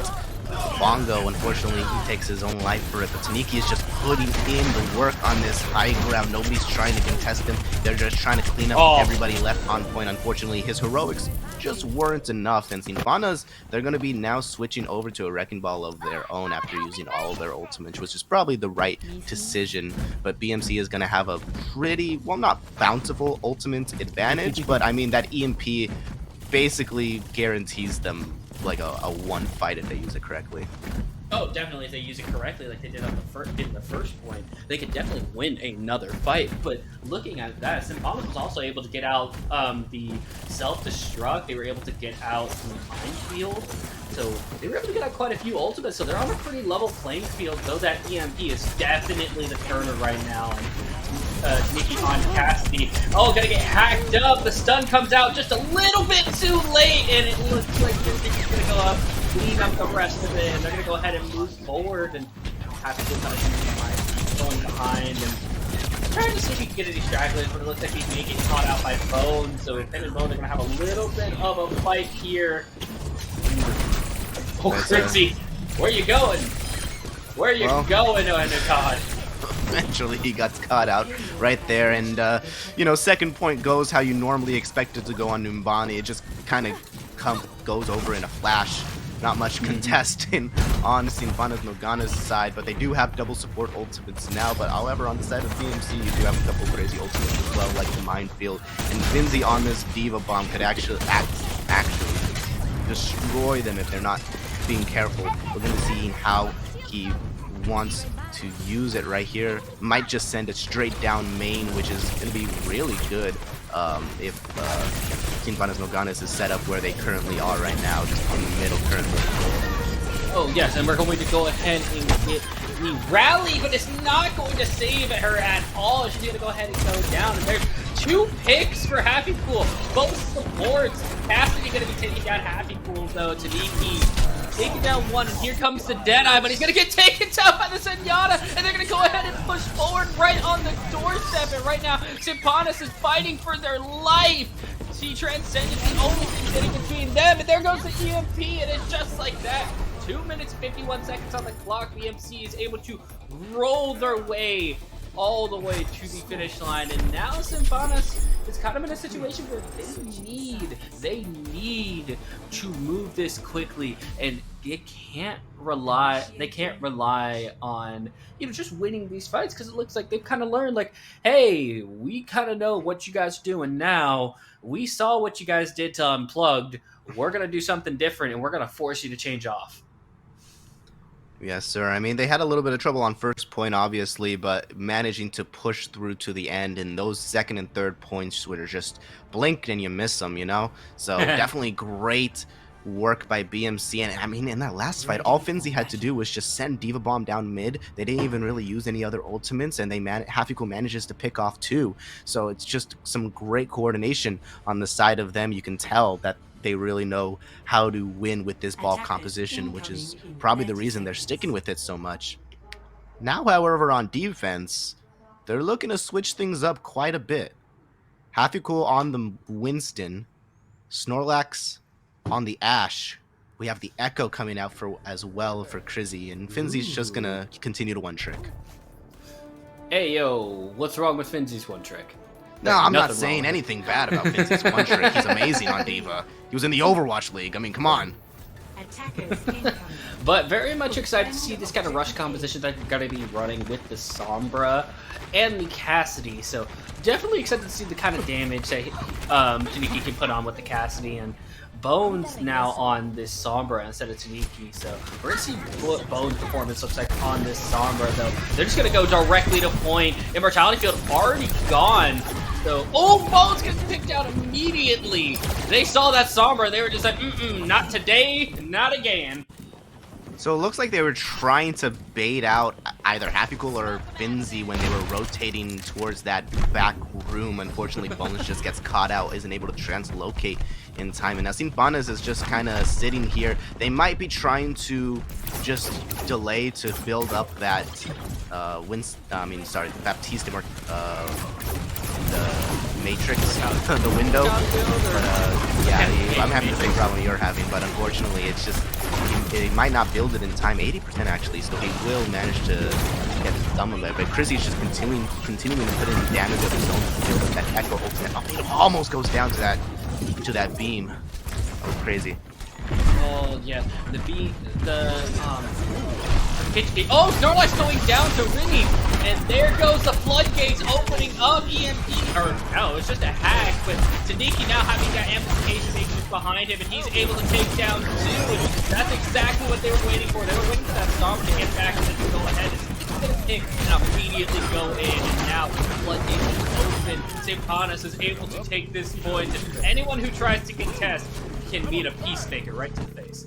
Bongo. Unfortunately, he takes his own life for it, but Taniki is just putting in the work on this high ground. Nobody's trying to contest him. They're just trying to clean up everybody left on point. Unfortunately, his heroics just weren't enough, and Sinfanas, they're going to be now switching over to a Wrecking Ball of their own after using all of their ultimates, which is probably the right decision, but BMC is going to have a pretty, well, not bountiful ultimate advantage, but I mean, that EMP basically guarantees them like a one fight if they use it correctly. Oh, definitely. If they use it correctly, like they did on the first point, they could definitely win another fight. But looking at that, Symphomus was also able to get out the self-destruct. They were able to get out the minefield. So they were able to get out quite a few ultimates. So they're on a pretty level playing field, though that EMP is definitely the turner right now. And Nikki on Cassidy. Oh, gonna get hacked up. The stun comes out just a little bit too late, and it looks like Nikki's gonna go up, clean up the rest of it, and they're gonna go ahead and move forward and have to kind of going behind and trying to see if he can get any stragglers, but it looks like he's getting caught out by Bones. So if him and Bones are gonna have a little bit of a fight here. Oh, Critzy, where you going? Where you going, Undercard? Eventually he got caught out right there, and you know, second point goes how you normally expect it to go on Numbani. It just kind of goes over in a flash. Not much contesting on Sinfanas no Ganas' side, but they do have double support ultimates now. But however, on the side of BMC, you do have a couple crazy ultimates as well, like the Minefield. And Vinzi on this Diva Bomb could actually destroy them if they're not being careful. We're going to see how he wants to use it right here. Might just send it straight down main, which is going to be really good if Sinfanas no Ganas is set up where they currently are right now, just in the middle currently. Oh Oh, yes, and we're going to go ahead and get the rally, but it's not going to save her at all. She's going to go ahead and go down, and there's 2 picks for Happy Pool. Both supports. Cassidy going to be taking down Happy Pool, though. Taniki taking down 1, and here comes the Deadeye, but he's going to get taken down by the Zenyatta, and they're going to go ahead and push forward right on the doorstep, and right now, Panas is fighting for their life. She transcended the only thing getting between them, and there goes the EMP, and it's just like that. 2 minutes, 51 seconds on the clock. BMC is able to roll their way all the way to the finish line, and now Panas is kind of in a situation where they need to move this quickly, and they can't rely on just winning these fights, because it looks like they've kind of learned, like, hey, we kind of know what you guys are doing now. We saw what you guys did to Unplugged. We're gonna do something different, and we're gonna force you to change off. Yes, sir. I mean, they had a little bit of trouble on first point, obviously, but managing to push through to the end, and those second and third points were just blink and you miss them, So definitely great work by BMC. And I mean, in that last fight, all Finzi had to do was just send Diva Bomb down mid. They didn't even really use any other ultimates, and Hafiko manages to pick off 2. So it's just some great coordination on the side of them. You can tell that they really know how to win with this ball composition, which is probably the reason they're sticking with it so much. Now, however, on defense, they're looking to switch things up quite a bit. Hafiko on the Winston, Snorlax on the Ashe. We have the Echo coming out as well for Krizzy, and Finzi's just gonna continue to one trick. Hey, yo, what's wrong with Finzi's one trick? No, I'm not saying anything bad about Finzi's one trick. He's amazing on Diva. He was in the Overwatch League. I mean, come on. But very much excited to see this kind of rush composition that you're going to be running with the Sombra and the Cassidy. So definitely excited to see the kind of damage that Taniki can put on with the Cassidy, and Bones now on this Sombra instead of Taniki. So we're going to see what Bones' performance looks like on this Sombra, though. They're just going to go directly to point. Immortality Field already gone. So, Bones gets picked out immediately. They saw that Sombra. They were just like, not today, not again. So it looks like they were trying to bait out either Happy Cool or Finzi when they were rotating towards that back room. Unfortunately, Bones just gets caught out, isn't able to translocate in time. And now Panas is just kind of sitting here. They might be trying to just delay to build up that Baptiste or the Matrix, the window. I'm having the same problem you're having, but unfortunately, it's just he might not build it in time, 80% actually, so he will manage to get some of it. But Krizzy's just continuing to put in damage of his own to build up that Echo ultimate. Oh, he almost goes down to that beam. That was crazy. Oh yeah, Snorlax going down to Rinny, and there goes the floodgates opening up. EMP, or no, it's just a hack, but Taniki now having that amplification matrix behind him, and he's able to take down 2, and that's exactly what they were waiting for. They were waiting for that storm to get back and then to go ahead and pick and immediately go in, and now the floodgates is open. Panas is able to take this point, and anyone who tries to contest can meet a Peacemaker right to the face.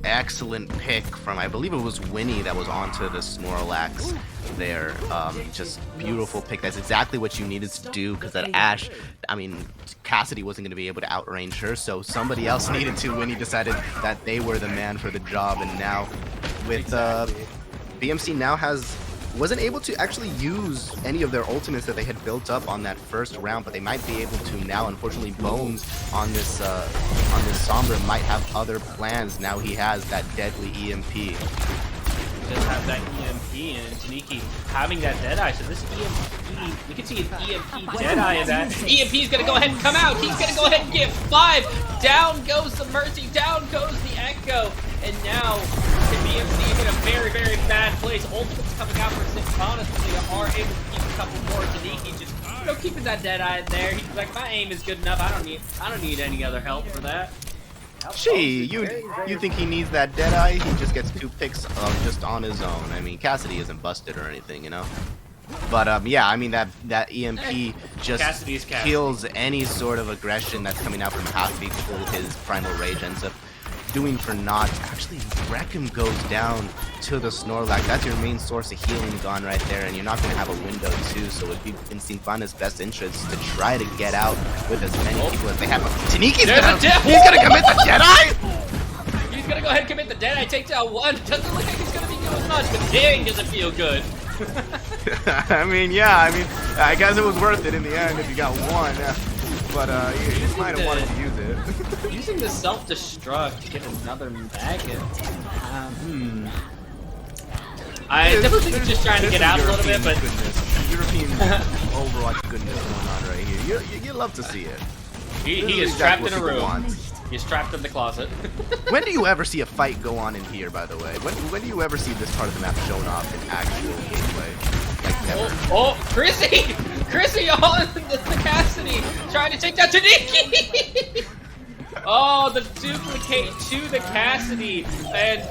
Excellent pick from, I believe it was Winnie that was onto the Snorlax there. Just beautiful pick. That's exactly what you needed to do, because that Ashe, I mean, Cassidy wasn't going to be able to outrange her, so somebody else needed to. Winnie decided that they were the man for the job, and now with BMC now wasn't able to actually use any of their ultimates that they had built up on that first round, but they might be able to now. Unfortunately, Bones on this Sombra might have other plans. Now he has that deadly EMP. Does have that EMP, and Taniki having that Deadeye, so this EMP, we can see an EMP Deadeye in that. EMP is going to go ahead and come out. He's going to go ahead and get 5. Down goes the Mercy, down goes the Echo, and now the BMC is in a very, very bad place. Ultimate's coming out for Panas, but they are able to keep a couple more. Taniki just, keeping that Deadeye there. He's like, my aim is good enough. I don't need any other help for that. Gee, you think he needs that Deadeye? He just gets 2 picks just on his own. I mean, Cassidy isn't busted or anything, But yeah, I mean that EMP just kills any sort of aggression that's coming out from Happy. His Primal Rage ends up doing for naught. Actually, Wreckham goes down to the Snorlax. That's your main source of healing gone right there, and you're not going to have a window too, so it would be in Sinfana's best interest to try to get out with as many people as they have. Taniki's gonna commit the Deadeye! He's gonna go ahead and commit the Deadeye, take down one. Doesn't look like he's gonna be doing much, but dang, does it feel good. I mean, yeah, I guess it was worth it in the end if you got one. But you just might have wanted to use it. Using the self-destruct to get another maggot. I definitely think he's just trying to get out a little bit, but European Overwatch goodness going on right here. You love to see it. He is trapped in a room. He's trapped in the closet. When do you ever see a fight go on in here, by the way? When do you ever see this part of the map shown off in actual gameplay? Like never. Oh, Chrissy! Chrissy on the Cassidy! Trying to take down Taniki! Oh, the duplicate to the Cassidy! And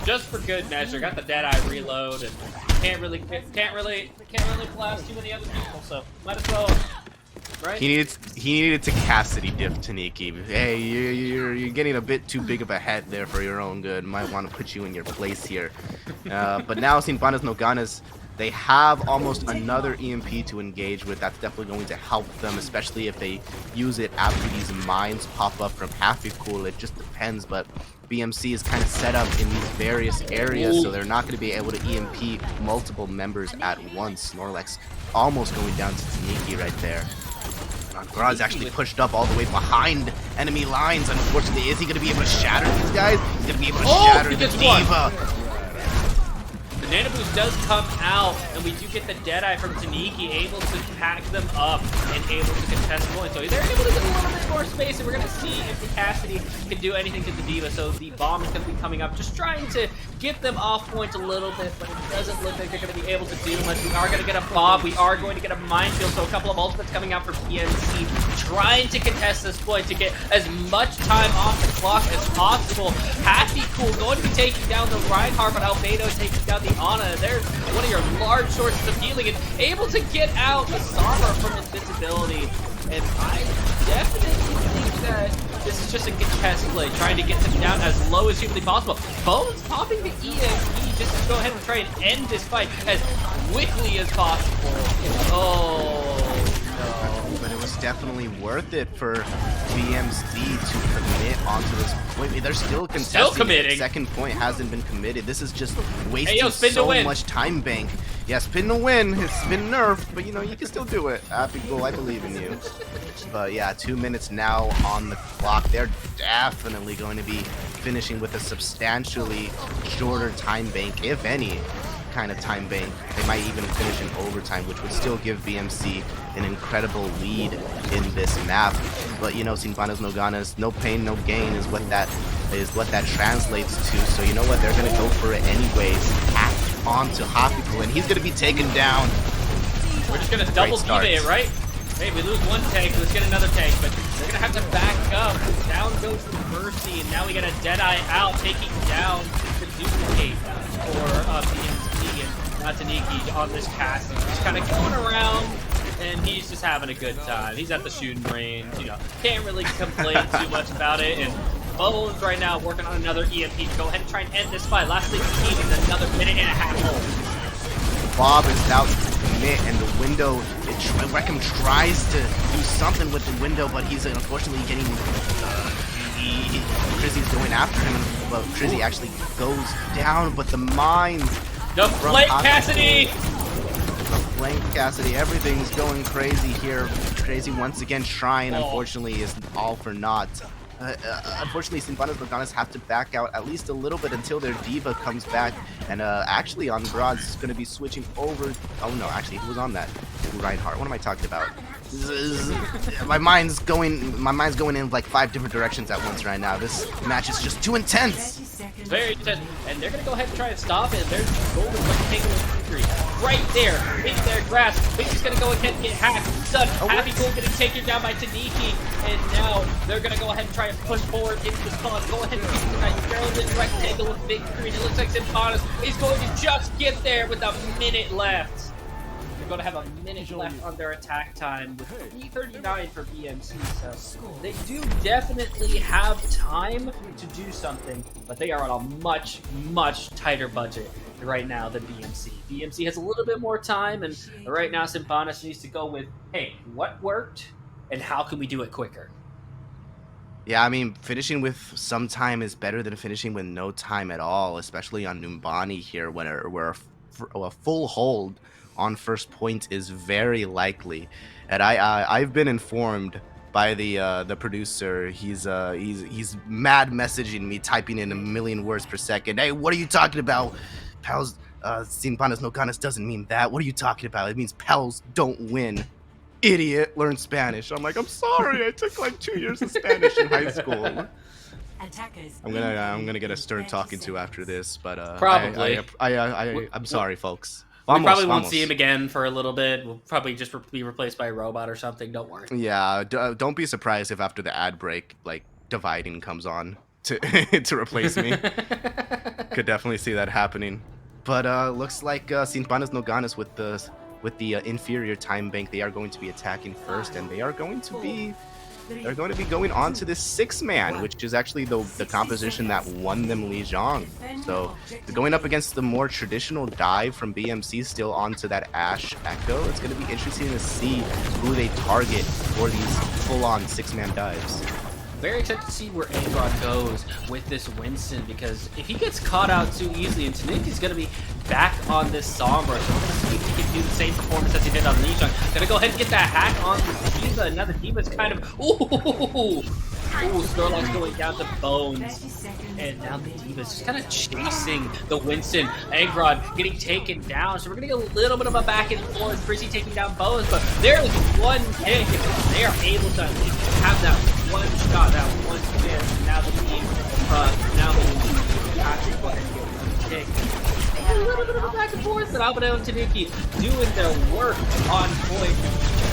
just for good measure, got the Deadeye reload and can't really blast too many other people, so might as well. Right? He needed to Cassidy diff Taniki. Hey, you're getting a bit too big of a head there for your own good. Might want to put you in your place here. But now, Sinfana's no Ganas, they have almost another EMP to engage with. That's definitely going to help them, especially if they use it after these mines pop up from Happy Cool. It just depends, but BMC is kind of set up in these various areas, so they're not going to be able to EMP multiple members at once. Snorlax almost going down to Taniki right there. Grad's actually pushed up all the way behind enemy lines. Unfortunately, is he going to be able to shatter these guys? He's going to be able to shatter the Diva. The Nano Boost does come out, and we do get the Deadeye from Taniki, able to pack them up and able to contest points. So they're able to get a little bit more space, and we're going to see if the Cassidy can do anything to the Diva. So the bomb is going to be coming up, just trying to get them off point a little bit, but it doesn't look like they're going to be able to do much. We are going to get a Bob. We are going to get a Minefield, so a couple of ultimates coming out for BMC, trying to contest this point to get as much time off the clock as possible. Happy Cool going to be taking down the Reinhardt, but Albedo taking down the Ana. There's one of your large sources of healing and able to get out the Summer from invincibility. And I definitely think that this is just a contest play, trying to get them down as low as humanly possible. Bones popping the EMP just to go ahead and try and end this fight as quickly as possible. Oh, no. But it was definitely worth it for BMC to commit onto this point. They're still contesting. Still committing. The second point hasn't been committed. This is just wasting spin to so win. much time bank. Yeah, spin to win. It's been nerfed, but you know, you can still do it. Happy Goal, I believe in you. But yeah, 2 minutes now on the clock. They're definitely going to be finishing with a substantially shorter time bank, if any kind of time bank. They might even finish in overtime, which would still give BMC an incredible lead in this map. But you know, Sinfana's no Ganas, no pain, no gain is what that translates to. So you know what? They're gonna go for it anyways. On to Hapiku, and he's gonna be taken down. We're just gonna double diva it, right? Hey, we lose one tank, let's get another tank, but they're gonna have to back up. Down goes the Mercy, and now we get a Deadeye out, taking down the duplicate for BMC and Nataniki on this cast. He's just kind of going around, and he's just having a good time. He's at the shooting range, you know, can't really complain too much about it. And Bones right now working on another EMP to go ahead and try and end this fight. Last thing we need is another minute and a half home. Bob is out to commit, and the window, Wreckham tries to do something with the window, but he's unfortunately getting, Trizzy's going after him, but Trizzy actually goes down, but the mines. The Flank Cassidy! The Flank Cassidy, everything's going crazy here. Crazy once again trying, unfortunately, is all for naught. Unfortunately, Sinfana's Ganas have to back out at least a little bit until their Diva comes back. And actually, on Grad's going to be switching over. Oh no, actually, he was on that Reinhardt. What am I talking about? My mind's going in like 5 different directions at once right now. This match is just too intense. Very intense, and they're gonna go ahead and try and stop it. There's Golden taking a victory right there in their grasp. He's gonna go ahead and get hacked. Done. Happy Gold getting taken down by Taniki, and now they're gonna go ahead and try and push forward into the spawn. Go ahead and get that relevant rectangle with victory. It looks like Sinfana's is going to just get there with a minute left. going to have a minute left on their attack time with 3:39 for BMC. So they do definitely have time to do something, but they are on a much, much tighter budget right now than BMC. BMC has a little bit more time, and right now Panas needs to go with, hey, what worked, and how can we do it quicker? Yeah, I mean, finishing with some time is better than finishing with no time at all, especially on Numbani here, where a full hold on first point is very likely. And I've been informed by the producer. He's mad messaging me, typing in 1,000,000 words per second. Hey, what are you talking about? Pals, sin panas no ganas doesn't mean that. What are you talking about? It means pals don't win. Idiot, learn Spanish. I'm like, I'm sorry, I took like 2 years of Spanish in high school. I'm gonna get a stern talking to after this, but Probably. I'm sorry, folks. We probably won't see him again for a little bit. We'll probably just be replaced by a robot or something. Don't worry. Yeah, don't be surprised if after the ad break, like dividing comes on to to replace me. Could definitely see that happening. But looks like Sin Panas no Ganas with the inferior time bank, they are going to be attacking first, and they are going to be going on to this 6-man, which is actually the composition that won them Lijiang. So they're going up against the more traditional dive from BMC, still onto that Ash Echo. It's going to be interesting to see who they target for these full-on 6-man dives. Very excited to see where Angrod goes with this Winston, because if he gets caught out too easily, and Tanuki's going to be back on this Sombra, so we're going to see if he can do the same performance as he did on Lijiang. Going to go ahead and get that hack on the Diva, and now the Diva's kind of... Ooh, Snorlax going down to bones. And now the Diva's just kind of chasing the Winston. Angrod getting taken down, so we're going to get a little bit of a back and forth. Frizzy taking down bones, but there is one kick. They are able to have that one shot, that one chance, and now the team, now the have to go ahead and get one kick. A little bit of a back and forth, but Albedo and Tanuki doing their work on point,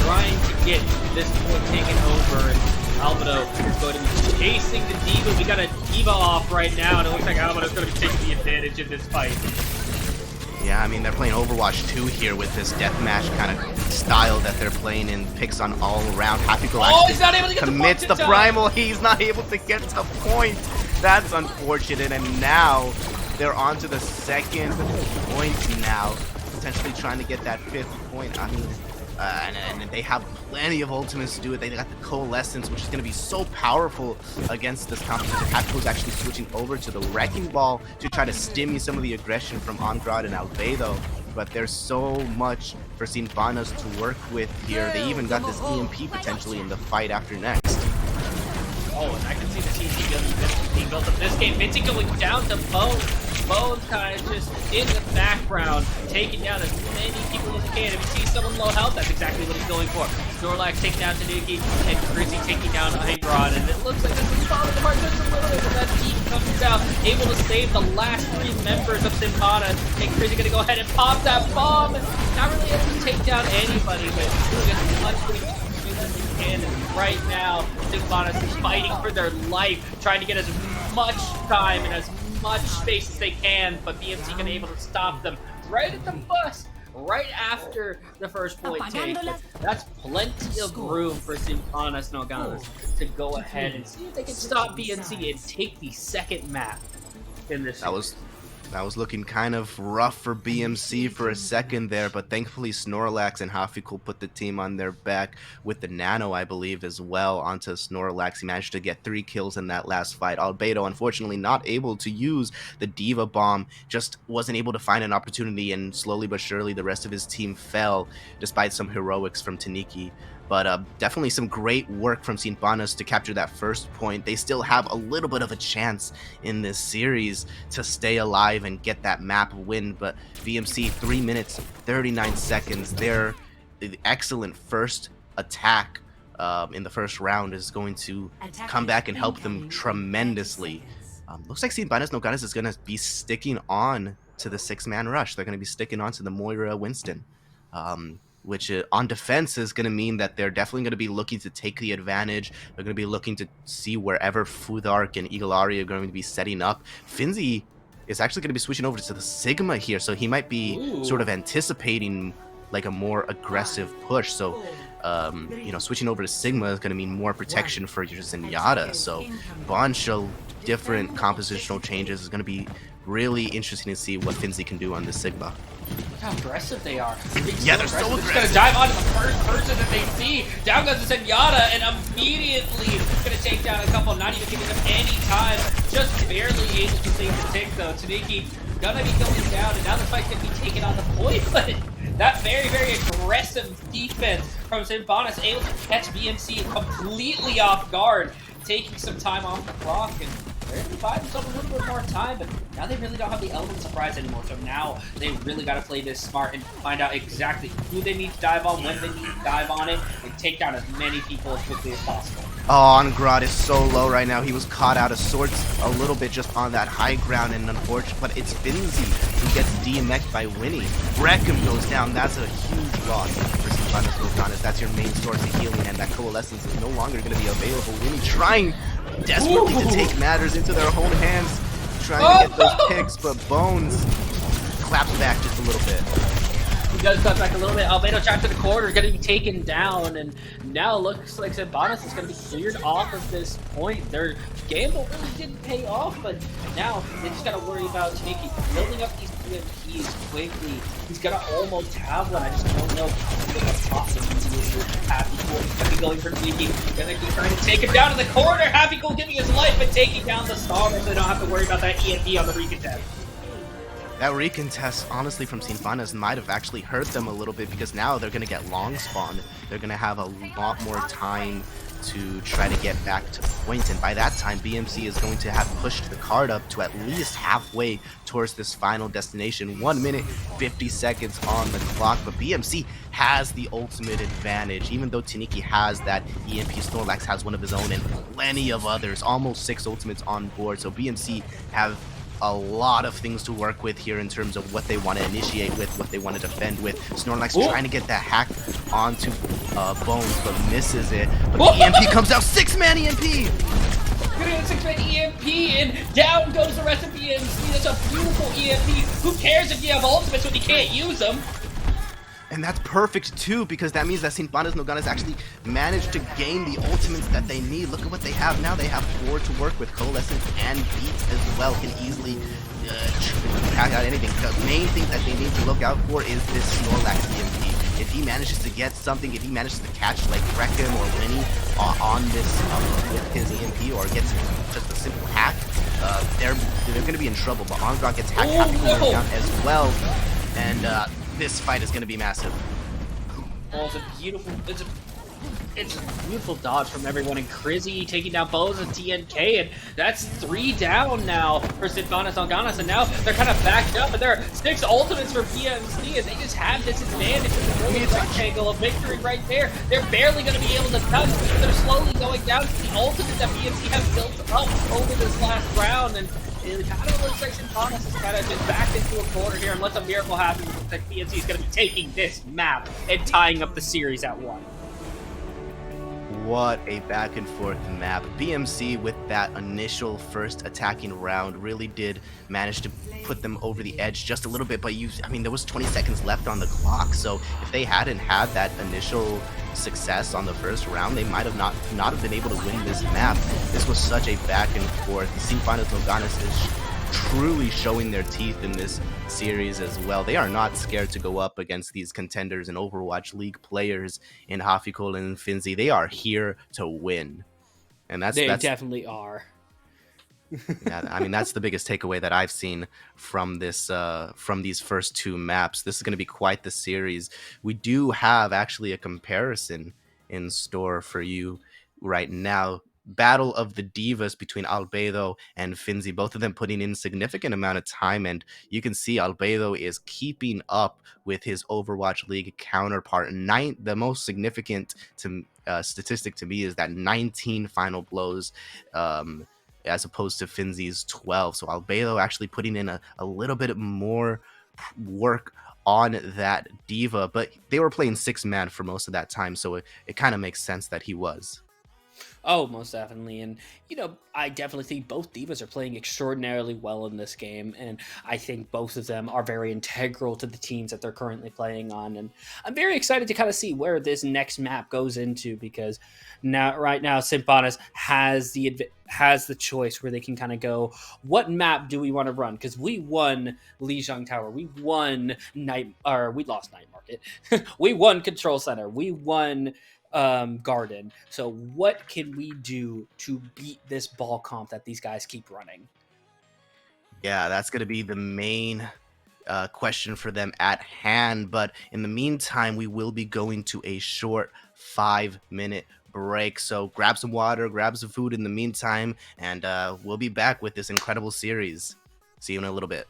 trying to get this point taken over, and Albedo is going to be chasing the Diva. We got a Diva off right now, and it looks like Albedo's going to be taking the advantage in this fight. Yeah, I mean, they're playing Overwatch 2 here with this deathmatch kind of style that they're playing in, picks on all around. Happy-Go he's not able to get commits the primal. He's not able to get to point. That's unfortunate, and now they're on to the second point now, potentially trying to get that 5th point. I mean, and they have plenty of ultimates to do it. They got the Coalescence, which is going to be so powerful against this competition. Haku's actually switching over to the Wrecking Ball to try to stimulate some of the aggression from Angrod and Albedo. But there's so much for Sin Panas to work with here. They even got this EMP potentially in the fight after next. Oh, and I can see the TC being built up this game. Minty going down to Bones. Bones kind of just in the background, taking down as many people as he can. If he sees someone low health, that's exactly what he's going for. Snorlax taking down Tanuki, and Frizzy taking down Angrod, and it looks like this is falling apart just a little bit, but that team comes out, able to save the last 3 members of Sin Panas. And Frizzy gonna go ahead and pop that bomb. Not really able to take down anybody, but doing as much as he can. And right now, Sin Panas is fighting for their life, trying to get as much time and as much space as they can, but BMC gonna be able to stop them right at the bus, right after the first point take. That's plenty of room for Sin Panas no Ganas to go ahead and see if they can stop BMC and take the second map in this. That was looking kind of rough for BMC for a second there, but thankfully Snorlax and Hafikul put the team on their back with the Nano, I believe, as well onto Snorlax. He managed to get 3 kills in that last fight. Albedo, unfortunately, not able to use the Diva Bomb, just wasn't able to find an opportunity, and slowly but surely the rest of his team fell, despite some heroics from Tanuki. But definitely some great work from Sin Panas to capture that first point. They still have a little bit of a chance in this series to stay alive and get that map win. But BMC, 3 minutes, 39 seconds. Their excellent first attack in the first round is going to come back and help them tremendously. Looks like Sin Panas no Ganas is going to be sticking on to the 6-man rush. They're going to be sticking on to the Moira Winston. Which on defense is going to mean that they're definitely going to be looking to take the advantage. They're going to be looking to see wherever Futhark and Eaglari are going to be setting up. Finzi is actually going to be switching over to the Sigma here, so he might be sort of anticipating like a more aggressive push. So, switching over to Sigma is going to mean more protection for your Zenyatta. So, bunch of different compositional changes is going to be really interesting to see what Finzi can do on this Sigma. Look how aggressive they are. Yeah, they're so They're aggressive. just gonna dive onto the first person that they see. Down goes the Zenyatta, and immediately gonna take down a couple, not even giving them any time. Just barely able to save the tick though. Taniki gonna be going down, and now the fight's gonna be taken on the point, but that very, very aggressive defense from Ganas able to catch BMC completely off guard, taking some time off the clock, and they're going to buy themselves a little bit more time, but now they really don't have the element of surprise anymore. So now they really got to play this smart and find out exactly who they need to dive on, when they need to dive on it, and take down as many people as quickly as possible. Oh, Angrad is so low right now. He was caught out of sorts a little bit just on that high ground, and unfortunate, but it's Finzi who gets DMX'd by Winnie. Breckham goes down. That's a huge loss for Ganas. That's your main source of healing, and that Coalescence is no longer going to be available. Winnie trying desperately to take matters into their own hands, trying to get those picks, but Bones claps back just a little bit. He does cut back a little bit. Albedo trapped to the corner, going to be taken down, and now looks like Ganas is going to be cleared off of this point. Their gamble really didn't pay off, but now they just got to worry about Taniki building up these PMPs quickly. He's going to almost have one. I just don't know how Happy Cool is going to be going for Taniki. Going to be trying to take him down in the corner. Happy Cool giving his life, but taking down the star, so they don't have to worry about that EMP on the recontest. That recontest, honestly, from Sinfanas might have actually hurt them a little bit, because now they're going to get long spawn. They're going to have a lot more time to try to get back to point, and by that time, BMC is going to have pushed the card up to at least halfway towards this final destination. 1 minute, 50 seconds on the clock, but BMC has the ultimate advantage, even though Taniki has that EMP, Snorlax has one of his own, and plenty of others, almost 6 ultimates on board, so BMC have a lot of things to work with here in terms of what they want to initiate with, what they want to defend with. Snorlax trying to get that hack onto Bones, but misses it. But the EMP comes out, 6-man EMP! Gonna get a 6-man EMP, and down goes the rest of BMC. That's a beautiful EMP. Who cares if you have ultimates when you can't use them? And that's perfect too, because that means that Sinfanas Ganas actually managed to gain the ultimates that they need. Look at what they have now. They have 4 to work with. Coalescence and Beats as well can easily pack out anything. The main thing that they need to look out for is this Snorlax EMP. If he manages to get something, if he manages to catch like Breckham or Winnie on this with his EMP, or gets just a simple hack, they're going to be in trouble. But Angrad gets hacked, down as well, and this fight is going to be massive. Oh, it's a beautiful dodge from everyone, and Crizzy taking down Bows and TNK, and that's 3 down now for Sinfanas Ganas, and now they're kind of backed up, and there are 6 ultimates for BMC, and they just have this advantage with the rectangle of victory right there. They're barely going to be able to touch, but they're slowly going down to the ultimate that BMC has built up over this last round, and it kind of looks like Sinfanas has kind of been backed into a corner here, unless a miracle happens. That BMC is going to be taking this map and tying up the series at 1. What a back and forth map. BMC with that initial first attacking round really did manage to put them over the edge just a little bit, but there was 20 seconds left on the clock, so if they hadn't had that initial success on the first round, they might have not have been able to win this map. This was such a back and forth. The Sinfanas Ganas is truly showing their teeth in this series as well. They are not scared to go up against these contenders and Overwatch League players in Hafikol and Finzi. They are here to win, and that's definitely are. Yeah, that's the biggest takeaway that I've seen from this from these first 2 maps. This is going to be quite the series. We do have actually a comparison in store for you right now. Battle of the Divas between Albedo and Finzi, both of them putting in significant amount of time, and you can see Albedo is keeping up with his Overwatch League counterpart. The most significant statistic to me is that 19 final blows as opposed to Finzi's 12. So Albedo actually putting in a little bit more work on that diva, but they were playing 6-man for most of that time, so it kind of makes sense that he was. Oh, most definitely. And, I definitely think both divas are playing extraordinarily well in this game. And I think both of them are very integral to the teams that they're currently playing on. And I'm very excited to kind of see where this next map goes into, because right now, Sympanas has the choice where they can kind of go, what map do we want to run? Because we won Lijiang Tower. We won we lost Night Market. We won Control Center. We won Garden. So what can we do to beat this ball comp that these guys keep running? Yeah, that's going to be the main question for them at hand. But in the meantime, we will be going to a short 5-minute break. So grab some water, grab some food in the meantime, and we'll be back with this incredible series. See you in a little bit.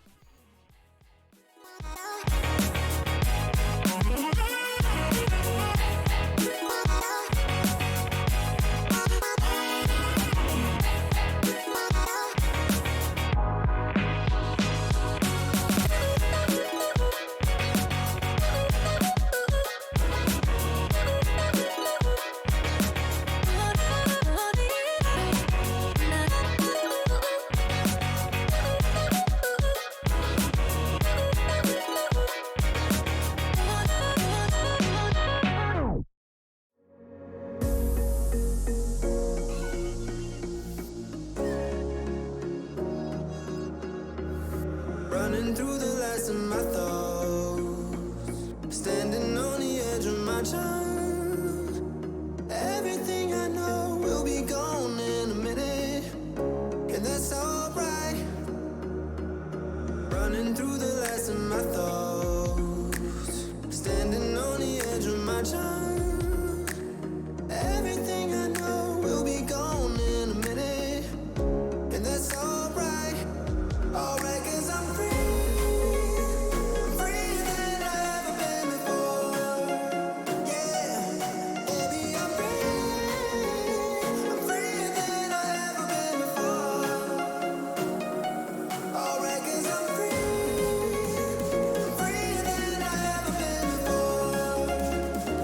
Running through the last of my thoughts, standing on the edge of my time. Everything I know will be gone in a minute, and that's alright. Running through the last of my thoughts, standing on the edge of my time. Everything I know will be gone in a minute, and that's alright. Alright, 'cause I'm free.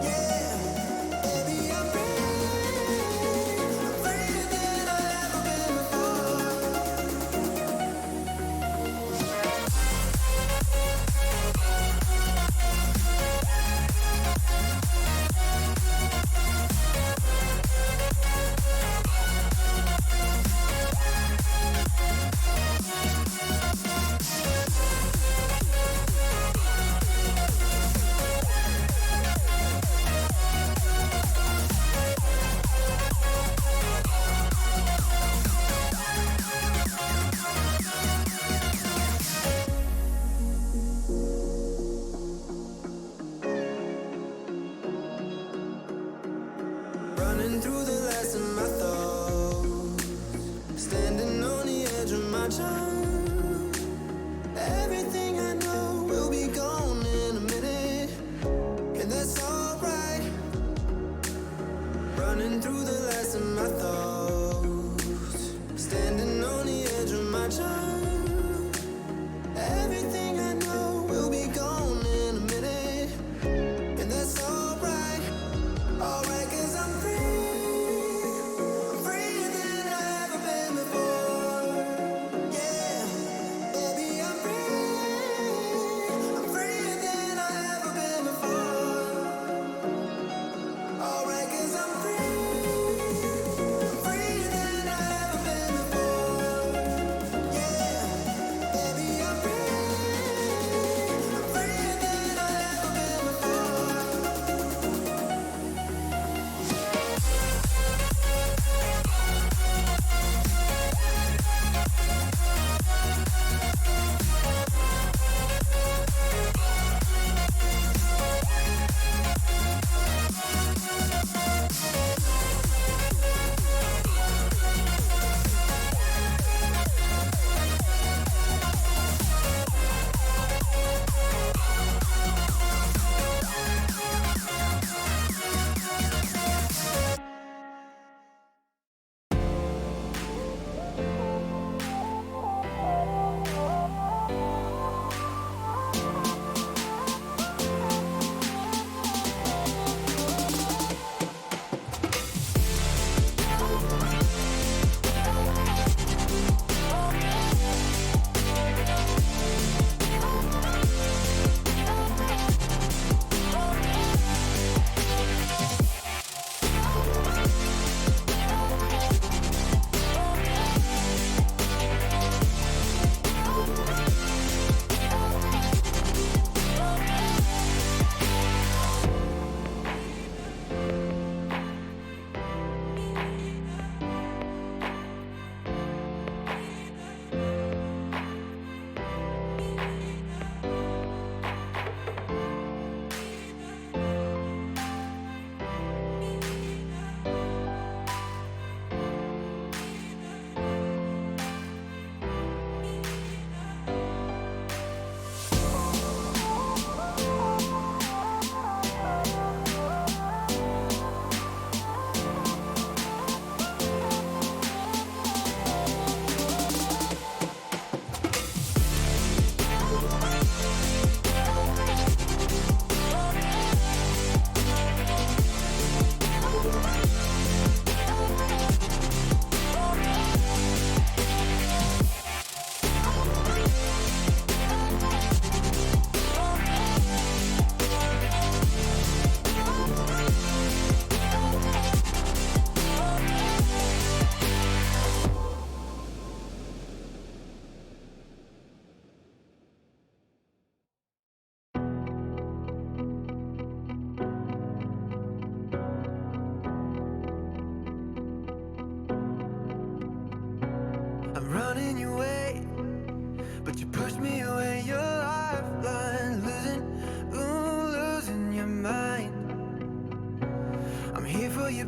Yeah.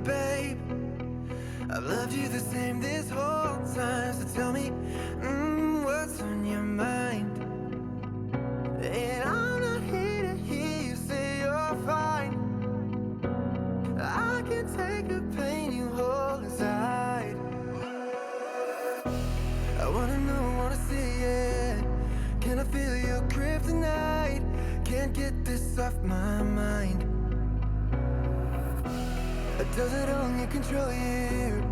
babe. I've loved you the same this whole time. So tell me, what's on your mind? And I'm not here to hear you say you're fine. I can take the pain you hold inside. I wanna know, wanna see it. Can I feel your kryptonite? Can't get this off my mind. Does it only control you?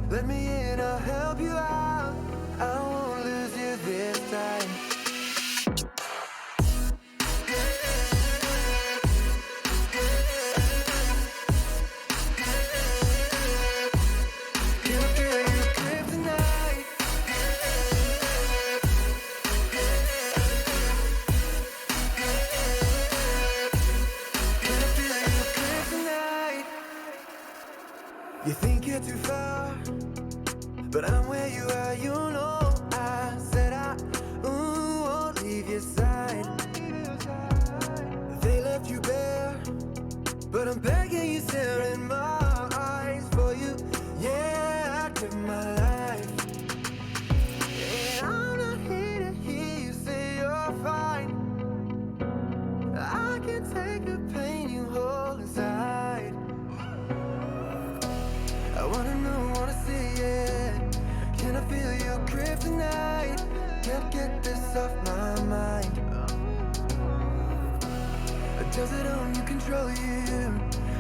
Let me in, I'll help you out. I won't lose you this time. Can I feel your kryptonite? Can I feel your kryptonite? You think you're too far, but I'm where you are, you know. I said I won't leave your side. They left you bare, but I'm begging you, stare in my eyes. For you, yeah, I give my life. And I'm not here to hear you say you're fine. I can take the pain you hold inside. I wanna know, wanna see it. Can I feel your kryptonite? Can't get this off my mind. Does it only control you?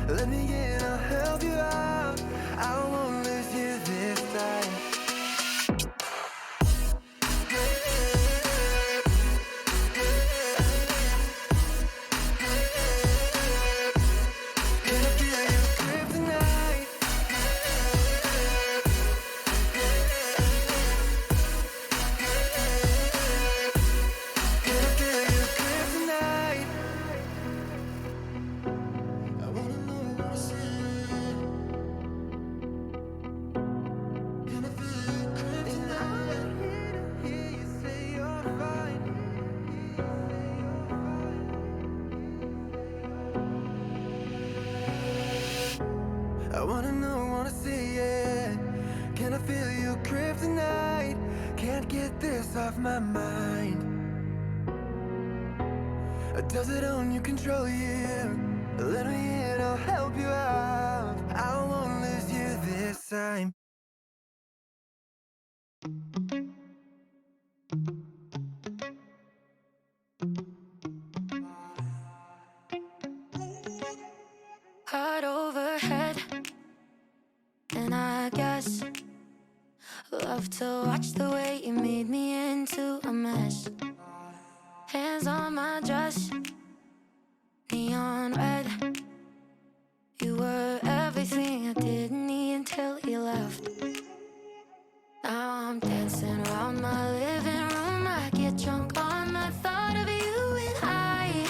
Let me in, I'll help you out. I won't lose you this time. Can I feel your kryptonite? Can I feel your kryptonite? I wanna know, wanna see it. Can I feel your kryptonite? And I'm here to hear you say you're fine. I wanna know, wanna see it. Can I feel your kryptonite? Can't get this off my mind. Does it own you, control you? Let me in, I'll help you out. I won't lose you this time. Heart overhead, and I guess love to watch the way you made me into a mess. Hands on my dress, neon red. You were everything I didn't need until you left. Now I'm dancing around my living room. I get drunk on the thought of you and I,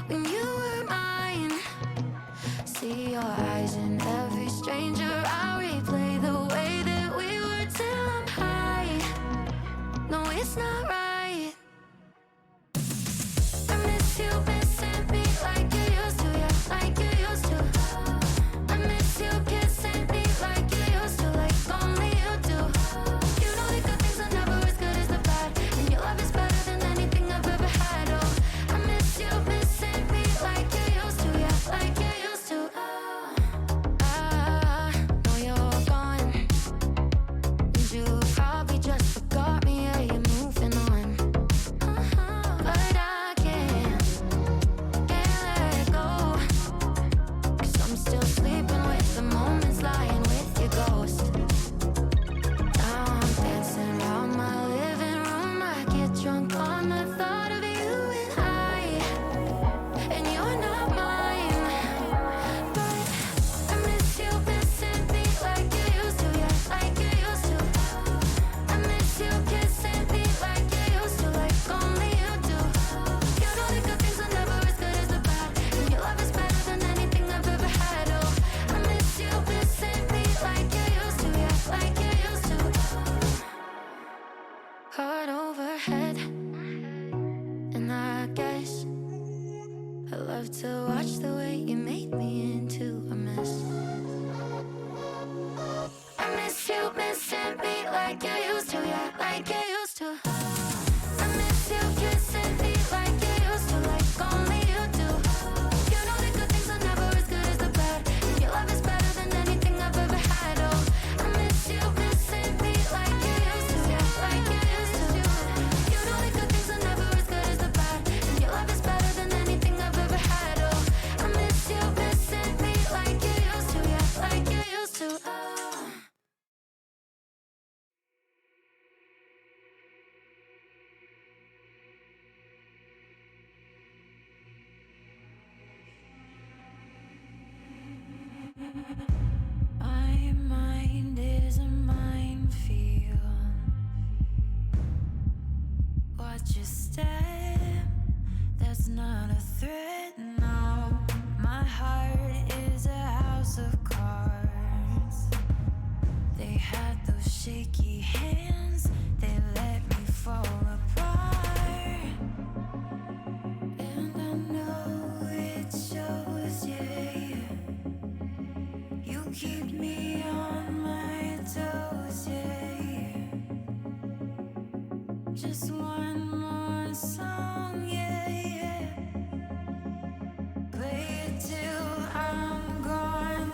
when you were mine. See your eyes in every stranger. I replay the way that we were till I'm high. No, it's not right. I miss you missing me like you used to, yeah, like you used to. I miss you kissing me like you used to, like only you do. You know the good things are never as good as the bad, and your love is better than anything I've ever had. Oh, I miss you missing me like you used to, yeah, like you used to. I know you're gone, and you probably just forgot me, yeah, you're moving on. But I can't let go, 'cause I'm still sleeping with the moments, lying with your ghost. Now I'm dancing around my living room. I get drunk on the thought of you and I, and you're not mine. But I miss you missing me like you used to, yeah, like you used to. I miss you kissing me like you used to, like only you do. You know the good things are never as good as the bad, and your love is better than anything I've ever had. Oh, I miss you missing me like you used to, yeah, like you used to. Heart overhead, and I guess I love to watch the way you made me into a mess. missing me like you used to, yeah, like you used to. I miss you kissing me like you used to, like only you do. You know the good things are never as good as the bad, and your love is better than anything I've ever had. Oh, I miss you missing me like you used to, yeah, like you used to. You know the good things are never as good as the bad, and your love is better than anything I've ever had. Oh, I miss you missing me like you used to, yeah, like you used to. Oh. My mind is a minefield. Watch your step, that's not a threat, no. My heart is a house of cards. They had those shaky hands, they let me fall apart. And I know it shows, yeah. You keep me on my toes, yeah. Just one more song, yeah. Play it till I'm gone.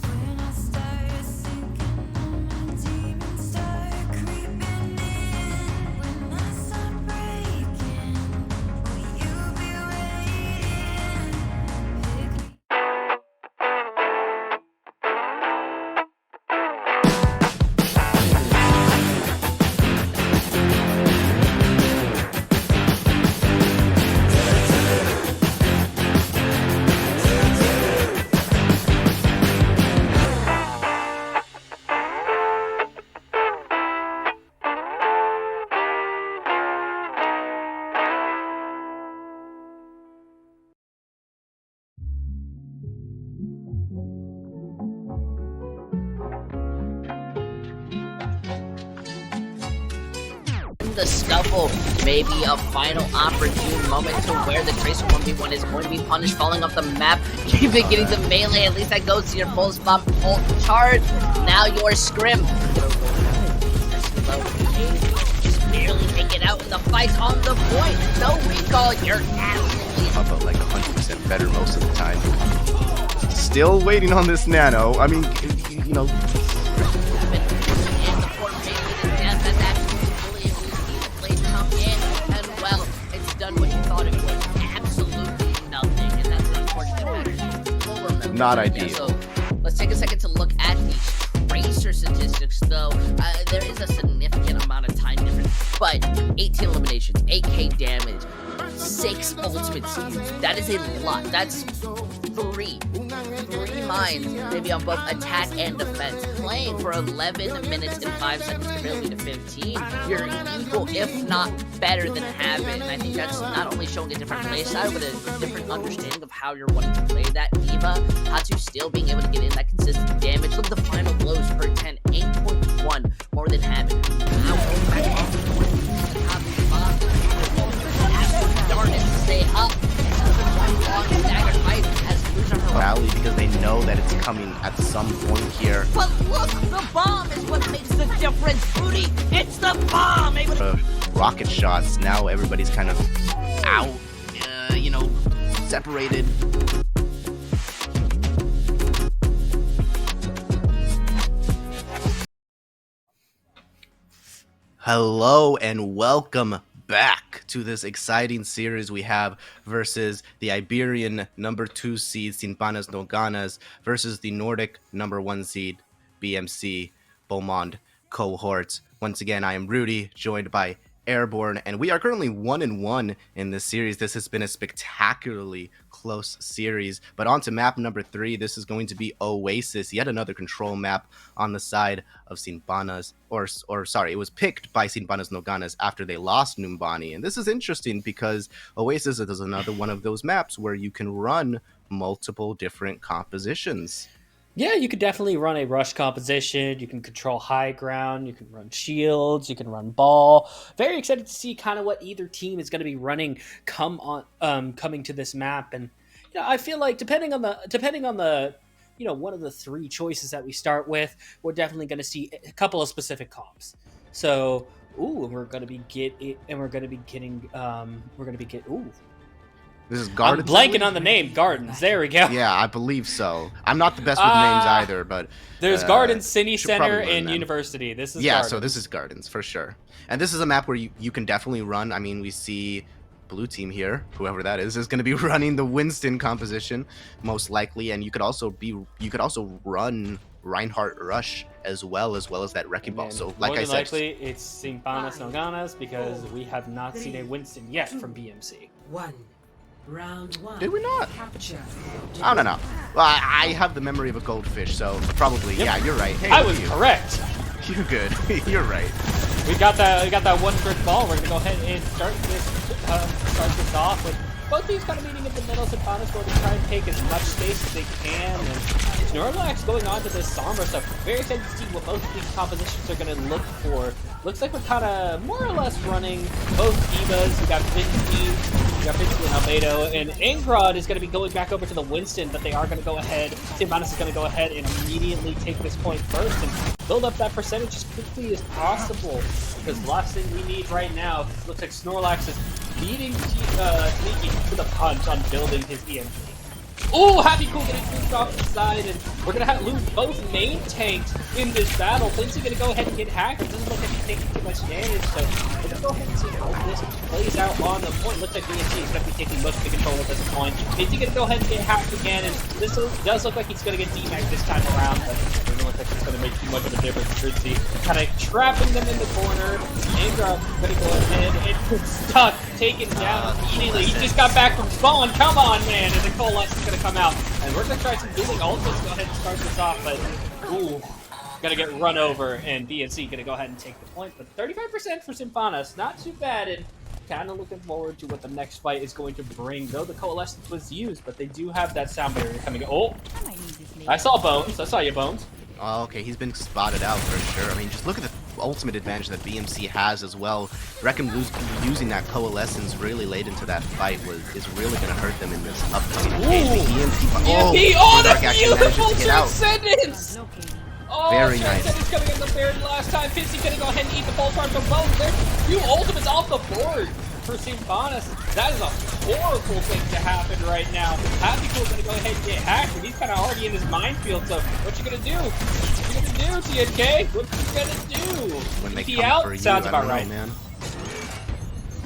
When I start sinking, my demons start creeping in. When I start breaking, will you be waiting? Pick me. The scuffle, maybe a final opportune moment to where the Tracer 1v1 is going to be punished, falling off the map, even getting the melee. At least that goes to your full spot, full charge. Now your scrim. Just barely make it out in the fight on the point. No recall. You're absolutely About like 100% better most of the time. Still waiting on this nano. I mean, you know, and the port making it down. That's absolutely the play come in, and well, it's done what you thought it would. Absolutely nothing, and that's an unfortunate matter. We'll remember. Not Yeah, ideal. so let's take a second to look at these Tracer statistics, though. There is a significant amount of time difference, but 18 eliminations, 8k damage, 6 ultimates used. That is a lot. That's three mines, maybe on both attack and defense. Playing for 11 minutes and 5 seconds compared to 15, you're equal, if not better than Habit. And I think that's not only showing a different play style, but a different understanding of how you're wanting to play that Diva. Hatu still being able to get in that consistent damage. Look at the final blows per 10, 8.1 more than Habit. Darn it, stay up. rally because they know that it's coming at some point here. But look, the bomb is what makes the difference, Booty. It's the bomb. Rocket shots. Now everybody's kind of out, separated. Hello and welcome back to this exciting series we have versus the Iberian number 2 seed Panas no Ganas versus the Nordic number 1 seed BMC Beaumont cohort. Once again, I am Rudy, joined by Airborne, and we are currently 1-1 in this series. This has been a spectacularly close series, but on to map number 3. This is going to be Oasis, yet another control map on the side of Sinpanas, or sorry, it was picked by Sinpanas no Ganas after they lost Numbani. And this is interesting because Oasis is another one of those maps where you can run multiple different compositions. Yeah, you could definitely run a rush composition. You can control high ground. You can run shields. You can run ball. Very excited to see kind of what either team is going to be running coming to this map. And I feel like depending on the one of the 3 choices that we start with, we're definitely going to see a couple of specific comps. So, we're going to be getting, This is Gardens. I'm blanking on the name. Gardens. There we go. Yeah, I believe so. I'm not the best with names either, but there's Gardens, City should Center, probably learn and them. University. This is Yeah, Gardens. so this is Gardens for sure. And this is a map where you can definitely run. I mean, we see blue team here, whoever that is going to be running the Winston composition most likely, and you could also run Reinhardt Rush as well as that Wrecking Ball. So like I said, likely it's Sin Panas no Ganas because we have not seen a Winston yet from BMC. Round 1. did we not? Capture. I don't know. Well, I have the memory of a goldfish, so probably. Yep. Yeah, you're right. Hey, I look was at you. correct. You're good. You're right. We got that 1 brick ball. We're gonna go ahead and start this off with both teams kind of meeting in the middle. Sin Panas going to try and take as much space as they can, and Snorlax going on to this Sombra stuff. Very excited to see what both of these compositions are going to look for. Looks like we're kind of more or less running both divas. We got Vinci and Albedo, and Angrod is going to be going back over to the Winston, but they are going to go ahead. Sin Panas is going to go ahead and immediately take this point first and build up that percentage as quickly as possible. Because the last thing we need right now, looks like Snorlax is beating Sneaky to the punch on building his EMP. Ooh, Happy Cool getting pushed off the side, and we're going to lose both main tanks in this battle. Lindsay going to go ahead and get hacked. It doesn't look like he's taking too much damage, so we're going to go ahead and see how this plays out on the point. Looks like BMC is going to be taking most of the control at this point. Lindsay going to go ahead and get hacked again, and this does look like he's going to get DMAC this time around, but it doesn't look like it's going to make too much of a difference. Lindsay kind of trapping them in the corner. Angra going to go ahead and get stuck, taken down immediately. He just got back from spawn. Come on, man, and the Coalescence is going to come out. And we're going to try some dueling ults. Let's go ahead and start this off, but ooh, gonna get run over, and BNC gonna go ahead and take the point. But 35% for Sin Panas, not too bad, and kind of looking forward to what the next fight is going to bring. Though the Coalescence was used, but they do have that sound barrier coming. Oh, I saw Bones. I saw you, Bones. Oh, okay, he's been spotted out for sure. I mean, just look at the ultimate advantage that BMC has as well. Reckon using that Coalescence really late into that fight is really going to hurt them in this upcoming engagement. Oh, Dark the actually manages beautiful to get out. Transcendence! Oh, Very nice. Transcendence coming in the very last time. Fizzy gonna go ahead and eat the full charge from Bones. There's 2 ultimates off the board for Sin Panas. That is a horrible thing to happen right now. Happy Cool's gonna go ahead and get hacked, and he's kind of already in his minefield, so what you gonna do? What you gonna do, TNK? What you gonna do? When they He come out? for you, Sounds I about don't know, right. man.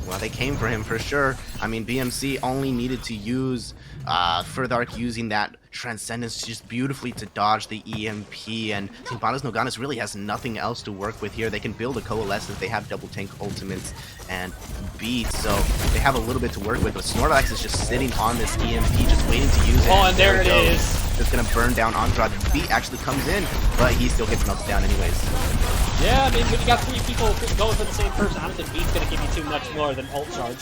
Well, they came for him for sure. I mean, BMC only needed to use Furthark using that Transcendence just beautifully to dodge the EMP, and Sin Panas no Ganas really has nothing else to work with here. They can build a Coalescence, they have double tank ultimates and beats, so they have a little bit to work with, but Snorlax is just sitting on this EMP, just waiting to use it. Oh, and there it is. Just gonna burn down Andrade. Beat actually comes in, but he still gets knocked down anyways. Yeah, I mean, when you got 3 people going for the same person, I don't think Beat's going to give you too much more than ult charge.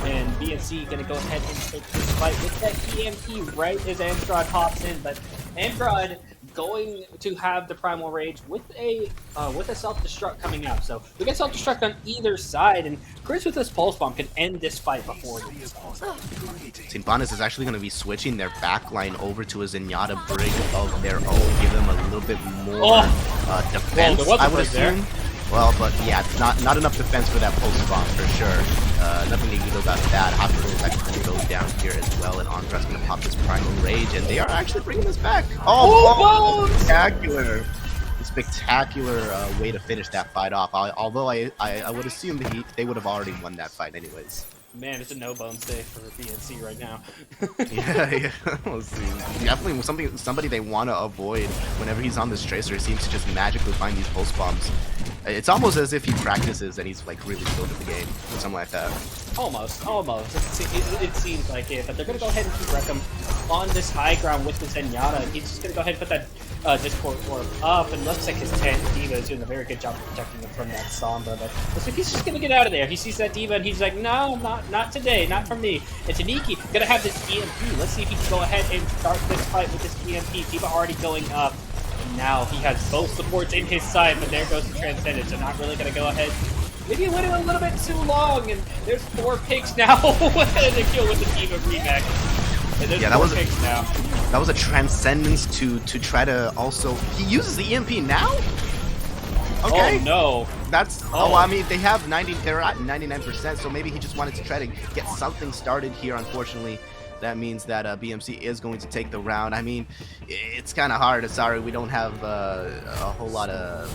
And BNC going to go ahead and take this fight with that EMP right as Andrade hops in. But Andrade going to have the Primal Rage with a self-destruct coming out. So we get self-destruct on either side, and Chris with this Pulse Bomb can end this fight before it stalls. Sin Panas is actually going to be switching their backline over to a Zenyatta Brig of their own, give them a little bit more defense, well, I would assume. Well, but yeah, it's not enough defense for that Pulse Bomb for sure. Nothing to do about that. Hospital is actually going to go down here as well, and Andra's going to pop this Primal Rage, and they are actually bringing this back. Oh, spectacular! Spectacular way to finish that fight off. Although I would assume that they would have already won that fight anyways. Man, it's a no-bones day for BNC right now. yeah. We'll see. Definitely somebody they want to avoid whenever he's on this Tracer. He seems to just magically find these pulse bombs. It's almost as if he practices and he's like really skilled at the game, or something like that. Almost. It seems like it, but they're going to go ahead and keep Reckham on this high ground with the Zenyatta. He's just going to go ahead and put that Discord Orb up, and looks like his 10 Diva is doing a very good job of protecting him from that Sombra, but looks like he's just going to get out of there. He sees that Diva, and he's like, no, not today, not from me. And Taniki going to have this EMP. Let's see if he can go ahead and start this fight with this EMP. Diva already going up. And now he has both supports in his side, but there goes the Transcendence, so not really going to go ahead. Maybe it went a little bit too long, and there's 4 picks now with the kill with the Diva remake. And there's Yeah, four picks now. that was a transcendence to try to also. He uses the EMP now. Okay. Oh no. That's I mean they have 90. They're at 99%. So maybe he just wanted to try to get something started here. Unfortunately, that means that BMC is going to take the round. I mean, it's kind of hard. Sorry, we don't have a whole lot of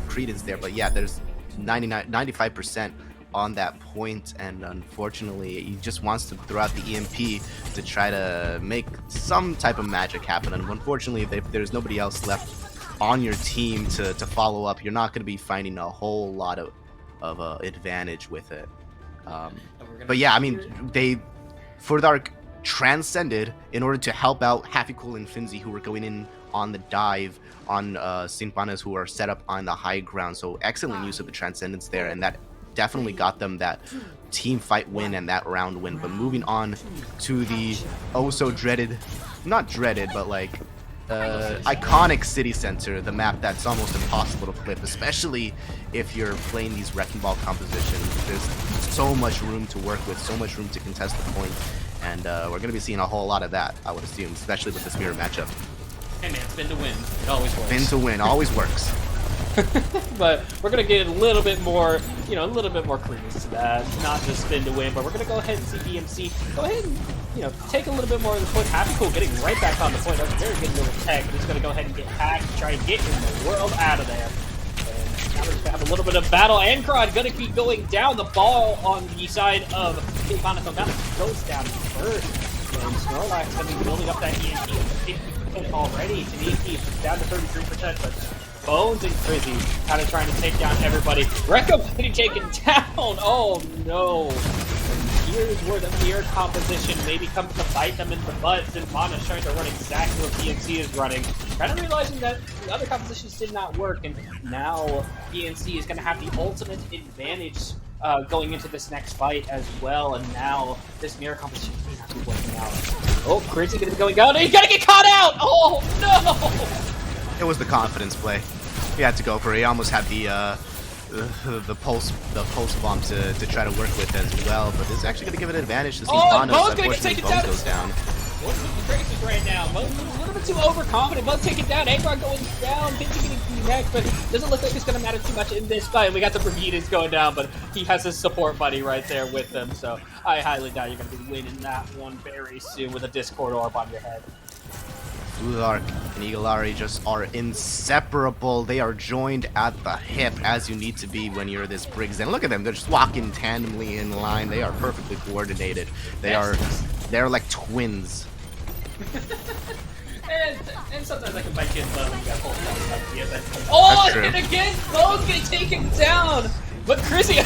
credence there. But yeah, there's 95% on that point, and unfortunately he just wants to throw out the EMP to try to make some type of magic happen. And unfortunately, if there's nobody else left on your team to follow up, you're not going to be finding a whole lot of advantage with it. But yeah, I mean, they Dark transcended in order to help out Happy Cool and Finzi, who were going in on the dive on Panas, who are set up on the high ground. So excellent use of the transcendence there, and that definitely got them that team fight win and that round win. But moving on to the so dreaded, not dreaded, but like iconic city center, the map that's almost impossible to flip, especially if you're playing these wrecking ball compositions. There's so much room to work with, so much room to contest the point, and we're going to be seeing a whole lot of that, I would assume, especially with this mirror matchup. Hey man, spin to win. It always works. Spin to win always works. But we're gonna get a little bit more, a little bit more credence to that. Not just spin to win, but we're gonna go ahead and see BMC go ahead and, take a little bit more of the point. Happy Cool getting right back on the point. That's a very good little tech. He's gonna go ahead and get hacked and try and get in the world out of there. And now we're just gonna have a little bit of battle. Ankrod gonna be going down. The ball on the side of Ivana goes down first. And Snorlax gonna be building up that EMP 50% already. And EMP is down to 33%, but Bones and Frizzy kind of trying to take down everybody. Rekko getting taken down. Oh no. And here's where the mirror composition maybe comes to bite them in the butt. Zinfana's trying to run exactly what BMC is running. Kind of realizing that the other compositions did not work, and now BMC is going to have the ultimate advantage going into this next fight as well. And now this mirror composition may not be working out. Oh, Crazy going to be going down. He's going to get caught out. Oh no. It was the confidence play. He had to go for it. He almost had the pulse bomb to try to work with as well, but it's actually going to give it an advantage to see Ganas. Unfortunately, Bones goes down. What's with the Graces right now? Bones a little bit too overconfident. Bones taking down. Ankrod going down. Pinch getting next, but doesn't look like it's going to matter too much in this fight. We got the Brigidas going down, but he has his support buddy right there with him, so I highly doubt you're going to be winning that one very soon with a Discord orb on your head. Dark and Eaglari just are inseparable. They are joined at the hip, as you need to be when you're this Briggs. And look at them, they're just walking tandemly in line. They are perfectly coordinated. They're like twins. and sometimes I can bite you in the butt when you got full ideas. Oh, and again, Bones getting taken down. But Chrissy,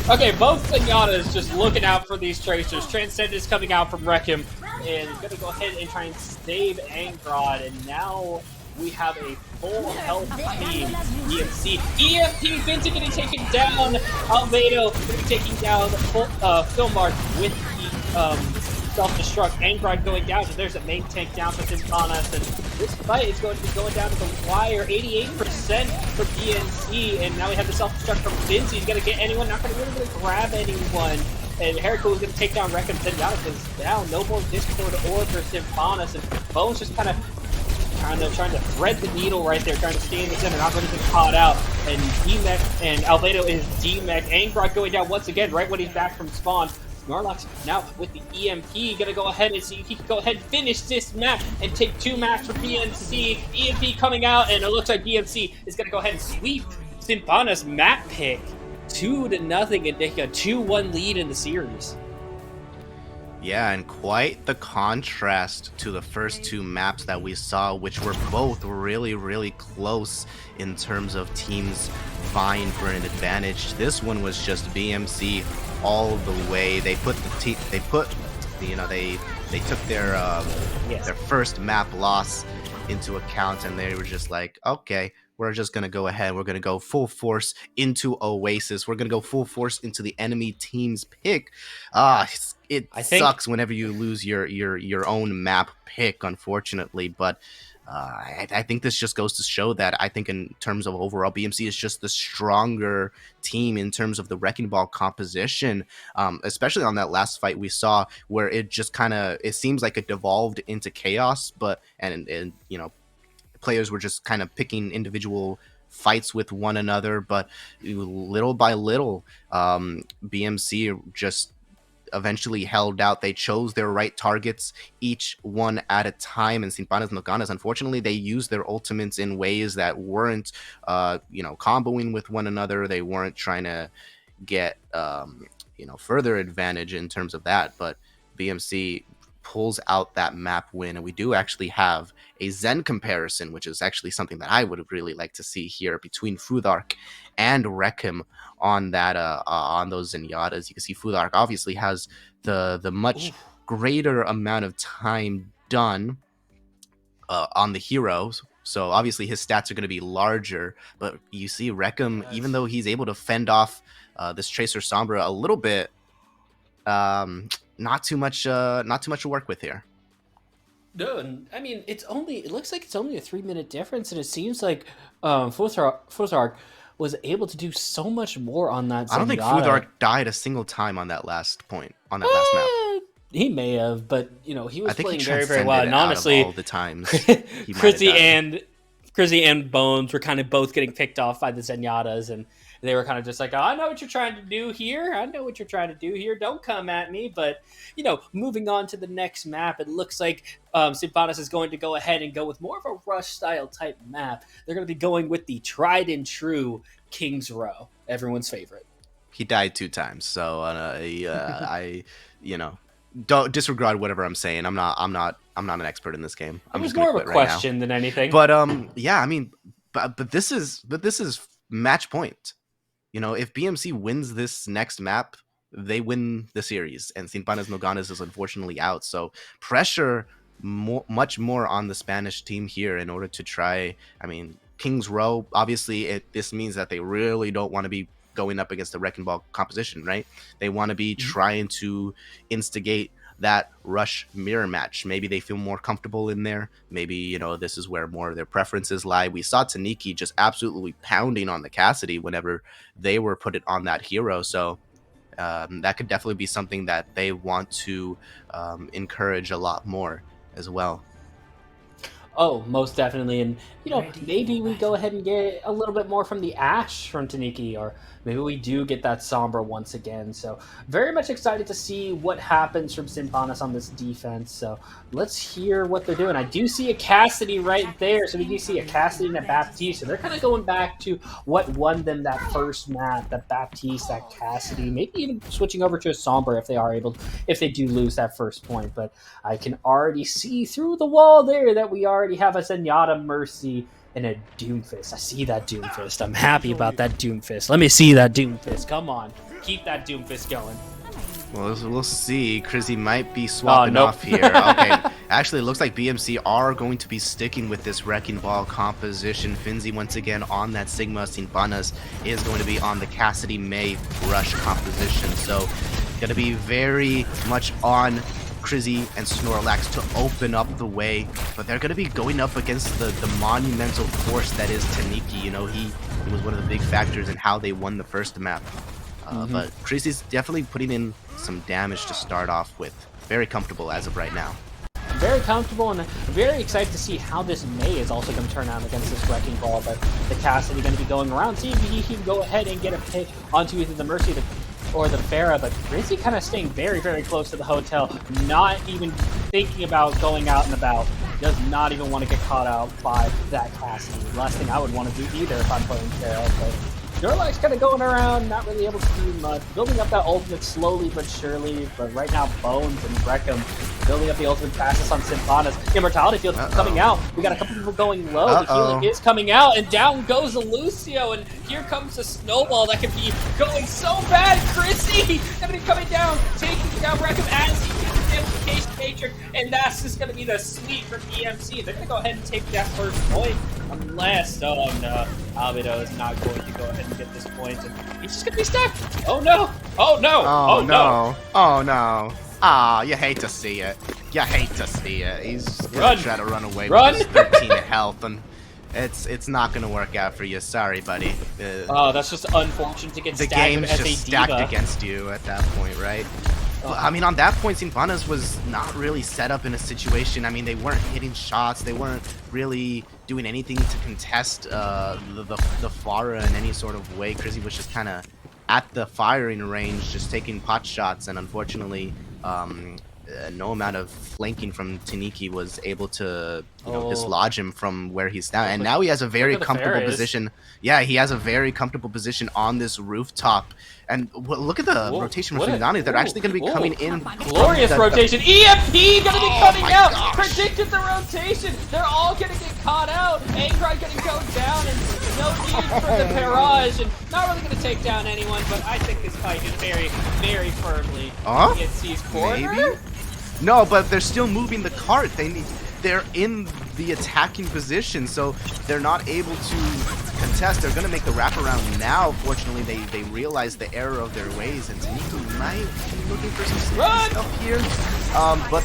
okay, both Ganas is just looking out for these tracers. Transcendence coming out from Wreckham, and he's gonna go ahead and try and save Ankrod, and now we have a full health team. BMC, EMP, Vincent getting taken down. Albedo getting taken down. Filmark with the self-destruct. Ankrod going down, so there's a main tank down for Ganas, and this fight is going to be going down to the wire. 88% for BMC, and now we have the self-destruct from Vinci. He's gonna get anyone, not gonna really grab anyone. And Heracles is going to take down Wreckham. Zenyatta is down. No more Discord or for Symphonis. And Bones just kind of trying to thread the needle right there, trying to stay in the center, not going to get caught out. And D-Mech and Albedo is D-Mech. Ankrod going down once again right when he's back from spawn. Snorlax now with the EMP, gonna go ahead and see if he can go ahead and finish this map and take 2 maps for BMC. EMP coming out, and it looks like BMC is gonna go ahead and sweep Symphonis map pick 2-0 and take a 2-1 lead in the series. Yeah, and quite the contrast to the first 2 maps that we saw, which were both really, really close in terms of teams vying for an advantage. This one was just BMC all the way. They put they took their first map loss into account, and they were just like, okay, we're just going to go ahead. We're going to go full force into Oasis. We're going to go full force into the enemy team's pick. It sucks whenever you lose your own map pick, unfortunately. But I think this just goes to show that I think in terms of overall, BMC is just the stronger team in terms of the Wrecking Ball composition, especially on that last fight we saw where it just kind of, it seems like it devolved into chaos, but, and you know, players were just kind of picking individual fights with one another, but little by little, BMC just eventually held out. They chose their right targets, each one at a time. And Sin Panas and Ganas, unfortunately, they used their ultimates in ways that weren't, you know, comboing with one another. They weren't trying to get, you know, further advantage in terms of that. But BMC pulls out that map win, and we do actually have a Zen comparison, which is actually something that I would really like to see here between Futhark and Reckham on that on those Zenyatas. You can see Futhark obviously has the much greater amount of time done on the heroes, so obviously his stats are going to be larger, but you see Reckham, even though he's able to fend off this Tracer Sombra a little bit, not too much to work with here. No, and I mean, it looks like it's only a 3-minute difference, and it seems like Futhark was able to do so much more on that Zenyatta. I don't think Futhark died a single time on that last point, on that last map. He may have, but you know, he was playing very, very transcended well. And honestly, all the times Chrissy and Bones were kind of both getting picked off by the Zenyatas, and they were kind of just like, oh, I know what you're trying to do here. I know what you're trying to do here. Don't come at me. But, you know, moving on to the next map, it looks like Sin Panas is going to go ahead and go with more of a rush-style type map. They're going to be going with the tried and true King's Row, everyone's favorite. He died 2 times, so I, you know, don't disregard whatever I'm saying. I'm not an expert in this game. I'm just more of a question than anything. But yeah, I mean, but this is match point. You know, if BMC wins this next map, they win the series, and Sin Panas no Ganas is unfortunately out. So pressure much more on the Spanish team here in order to try. I mean, King's Row, obviously, this means that they really don't want to be going up against the Wrecking Ball composition, right? They want to be trying to instigate that rush mirror match. Maybe they feel more comfortable in there. Maybe, you know, this is where more of their preferences lie. We saw Taniki just absolutely pounding on the Cassidy whenever they were put it on that hero. So that could definitely be something that they want to encourage a lot more as well. Oh, most definitely. And, you know, maybe we go ahead and get a little bit more from the Ash from Taniki, or maybe we do get that Sombra once again. So very much excited to see what happens from Sin Panas on this defense. So let's hear what they're doing. I do see a Cassidy right there. So we do see a Cassidy and a Baptiste. So they're kind of going back to what won them that first map, that Baptiste, that Cassidy, maybe even switching over to a Sombra if they are able, if they do lose that first point. But I can already see through the wall there that we already have a Zenyatta Mercy and a Doomfist. I see that Doomfist. I'm happy about that Doomfist. Let me see that Doomfist. Come on. Keep that Doomfist going. Well, we'll see. Chrissy might be swapping off here. Okay. Actually, it looks like BMC are going to be sticking with this Wrecking Ball composition. Finzi once again on that Sigma. Sin Panas is going to be on the Cassidy May Rush composition. So, going to be very much on Crizzy and Snorlax to open up the way, but they're going to be going up against the monumental force that is Taniki. You know, he was one of the big factors in how they won the first map. But Crizzy's definitely putting in some damage to start off with. Very comfortable as of right now. Very comfortable, and very excited to see how this May is also going to turn out against this Wrecking Ball. But the Cassidy going to be going around, see if he can go ahead and get a hit onto either the Mercy or the Pharah, but Rizzy kind of staying very, very close to the hotel, not even thinking about going out and about, does not even want to get caught out by that Cassidy. Last thing I would want to do either if I'm playing Pharah, but Snorlax kind of going around, not really able to do much, building up that ultimate slowly but surely, but right now Bones and Breckham building up the ultimate fastest on Sin Panas. Immortality Field coming out. We got a couple people going low. The healing is coming out, and down goes Lucio, and here comes a snowball that could be going so bad. Chrissy coming down, taking down Breckham as he gets the amplification matrix, and that's just going to be the sweep for BMC. They're going to go ahead and take that first point, unless, oh no, Albedo is not going to go ahead and get this point, and he's just going to be stuck. Oh no! Oh no! Oh no! Oh no! Ah, you hate to see it. You hate to see it. He's just gonna Run. try to run away Run. with his 13 health, and it's not gonna work out for you. Sorry, buddy. Oh, that's just unfortunate to get The staggered game's as a just diva. stacked against you at that point, right? But, I mean, on that point, Ganas was not really set up in a situation. I mean, they weren't hitting shots. They weren't really doing anything to contest the Pharah in any sort of way. Crizzy was just kind of at the firing range, just taking pot shots, and unfortunately, no amount of flanking from Taniki was able to, dislodge him from where he's now. And now he has a very comfortable position. Yeah, he has a very comfortable position on this rooftop. And look at the rotation from Ganas. They're actually going to be coming in. Glorious rotation. EMP going to be coming out. gosh. Predicted the rotation. They're all going to get caught out. Angrod going to go down, and no need for the barrage. And not really going to take down anyone, but I think this fight is very, very firmly in BMC's corner. Maybe? No, but they're still moving the cart. They're in the attacking position, so they're not able to contest. They're going to make the wraparound now. Fortunately, they realize the error of their ways, and Taniki might be looking for some sneaky stuff here. But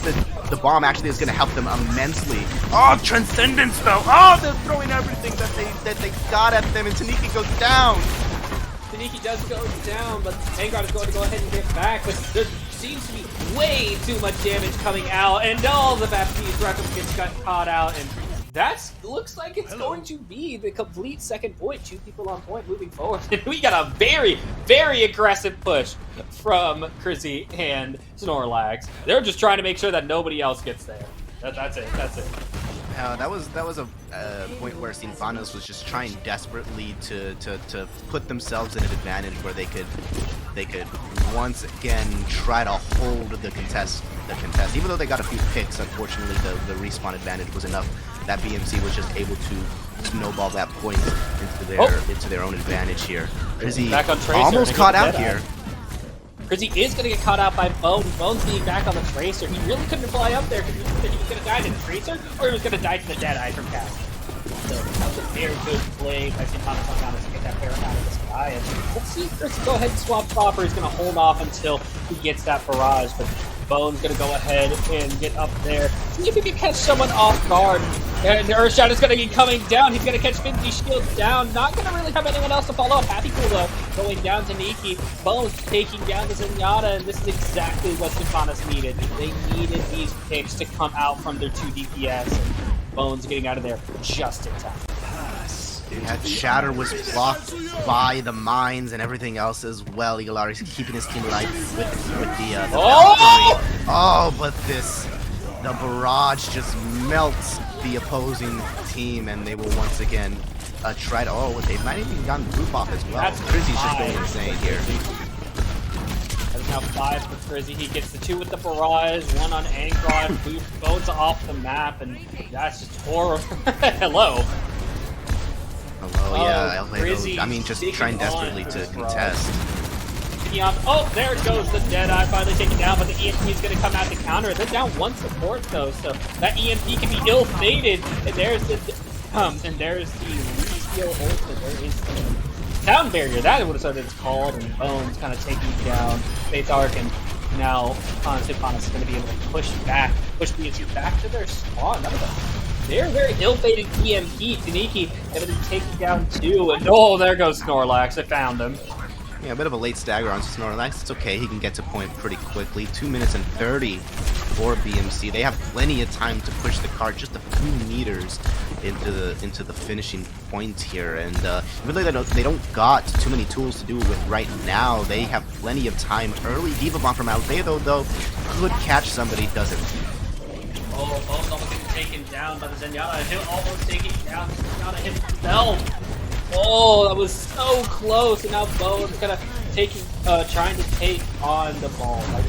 the bomb actually is going to help them immensely. Oh, Transcendence though! Oh, they're throwing everything that they got at them, and Taniki goes down. Taniki does go down, but Angrod is going to go ahead and get back, but there seems to be way too much damage coming out, and all the Baptiste Reckon gets got caught out, and that looks like it's going to be the complete second point. 2 people on point moving forward. And we got a very, very aggressive push from Crizzy and Snorlax. They're just trying to make sure that nobody else gets there. That's it. That was a point where Ganas was just trying desperately to put themselves in an advantage where they could once again try to hold the contest. Even though they got a few picks, unfortunately the respawn advantage was enough that BMC was just able to snowball that point into their own advantage here. Crizzy almost caught out here. Crizzy is going to get caught out by Bones. Bones being back on the Tracer. He really couldn't fly up there because he was going to die to the Tracer, or he was going to die to the Deadeye from Cast. So that was a very good play by Ganas to get that pair out of the sky. And let's see if Crizzy go ahead and swap Chopper. He's going to hold off until he gets that barrage. But Bones going to go ahead and get up there. See if he can catch someone off guard. And Earthshot is going to be coming down. He's going to catch Finzy's shield down. Not going to really have anyone else to follow up. Happy Cool though, going down to Niki. Bones taking down the Zenyatta, and this is exactly what Ganas needed. They needed these picks to come out from their 2 DPS. And Bones getting out of there just in time. That Shatter was blocked by the mines and everything else as well. Eagle-Ari's keeping his team alive with the Valkyrie. Oh, but the barrage just melts the opposing team, and they will once again try to. Oh, they might have even gotten roof off as well. That's Crizzy's just going insane here. That's now 5 for Crizzy. He gets the 2 with the barrage, 1 on Angrod, Bones off the map, and that's just horrible. Hello. Hello, yeah. Crizzy I mean, just trying desperately to contest. Oh, there goes the Deadeye finally taken down, but the EMP is going to come out to counter. They're down 1 support though, so that EMP can be ill-fated. And there's the reskill ultimate. There is the Sound Barrier. That would have what it's called. And Bones kind of taking down Fate's Arc, and now Ganas is going to be able to push BMC back to their spawn. That was a very ill-fated EMP. Taniki able to take down 2, and oh, there goes Snorlax. I found him. Yeah, a bit of a late stagger on Snorlax. It's okay, he can get to point pretty quickly. 2 minutes and 30 for BMC. They have plenty of time to push the cart just a few meters into the finishing point here. And even though they don't got too many tools to do it with right now, they have plenty of time. Early Diva Bomb from Albedo, though, could catch somebody, doesn't. Oh, Bones almost getting taken down by the Zenyatta. He'll almost take it down. Zenyatta himself. Oh, that was so close, and now Bones kind of trying to take on the ball. Like,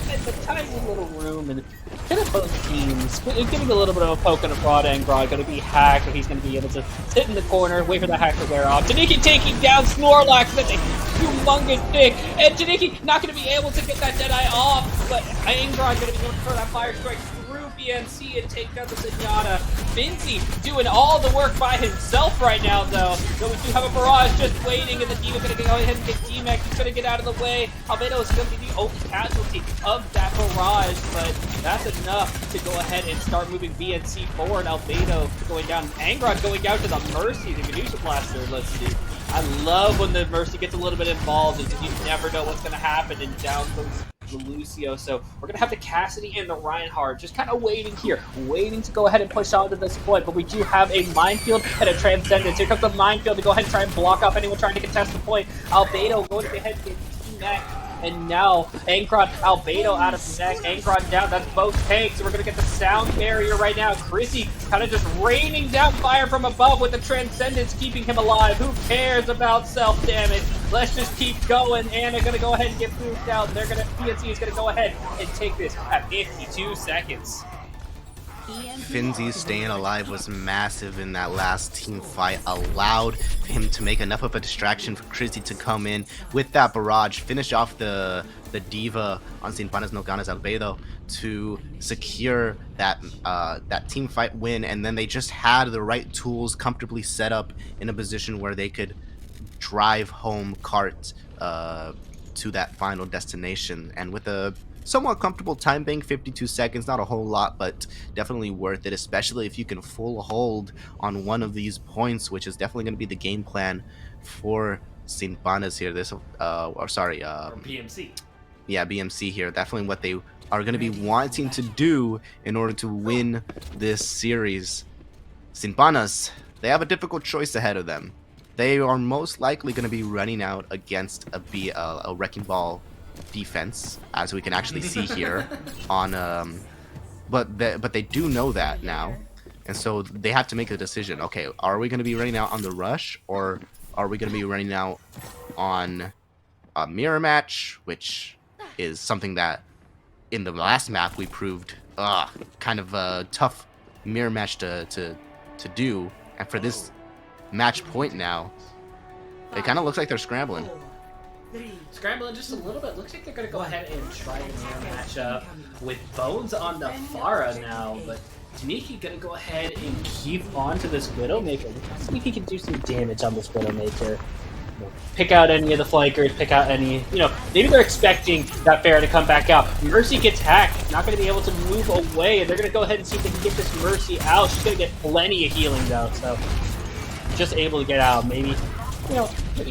it's a tiny little room, and kind of both teams giving a little bit of a poke and a prod. Angrod going to be hacked, but he's going to be able to sit in the corner, wait for the hack to wear off. Taniki taking down Snorlax. That's a humongous pick, and Taniki not going to be able to get that Deadeye off, but Angrod going to be able to throw that Fire Strike through BMC and take down the Zenyatta. Finzi doing all the work by himself right now, though. So we do have a barrage just waiting, and the Diva going to go ahead and get D-Mac. He's going to get out of the way. Albedo is going to be the only casualty of that barrage, but that's enough to go ahead and start moving BNC forward. Albedo going down, Angron going down to the Mercy, the Ganesha Blaster. Let's see. I love when the Mercy gets a little bit involved because you never know what's going to happen, and down goes the Lucio. So we're going to have the Cassidy and the Reinhardt just kind of waiting here, waiting to go ahead and push on to this point. But we do have a minefield and a Transcendence. Here comes the minefield to go ahead and try and block off anyone trying to contest the point. Albedo going to ahead and get T-Mac. And now, Angron, Albedo out of neck, Angron down, that's both tanks, so we're going to get the sound barrier right now. Chrissy kind of just raining down fire from above with the Transcendence, keeping him alive. Who cares about self-damage? Let's just keep going. Anna going to go ahead and get moved out. PNC is going to go ahead and take this at 52 seconds. Finzi staying alive was massive in that last team fight, allowed him to make enough of a distraction for Chrissy to come in with that barrage, finish off the Diva on Sin Panas no Ganas Albedo to secure that that team fight win. And then they just had the right tools comfortably set up in a position where they could drive home cart to that final destination. And with a somewhat comfortable time bank, 52 seconds, not a whole lot, but definitely worth it, especially if you can full hold on one of these points, which is definitely going to be the game plan for Sin Panas here. BMC. Yeah, BMC here. Definitely what they are going to be wanting to do in order to win this series. Sin Panas, they have a difficult choice ahead of them. They are most likely going to be running out against a Wrecking Ball defense, as we can actually see here on but they do know that now, and so they have to make a decision. Okay, are we going to be running out on the rush, or are we going to be running out on a mirror match, which is something that in the last map we proved kind of a tough mirror match to do. And for this match point now, it kind of looks like they're scrambling. Scrambling just a little bit. Looks like they're going to go ahead and try a mirror matchup with Bones on the Pharah now, but Taniki going to go ahead and keep on to this Widowmaker. Let's see if he can do some damage on this Widowmaker. Pick out any of the flankers, pick out any, maybe they're expecting that Pharah to come back out. Mercy gets hacked, not going to be able to move away, and they're going to go ahead and see if they can get this Mercy out. She's going to get plenty of healing though, so just able to get out. Maybe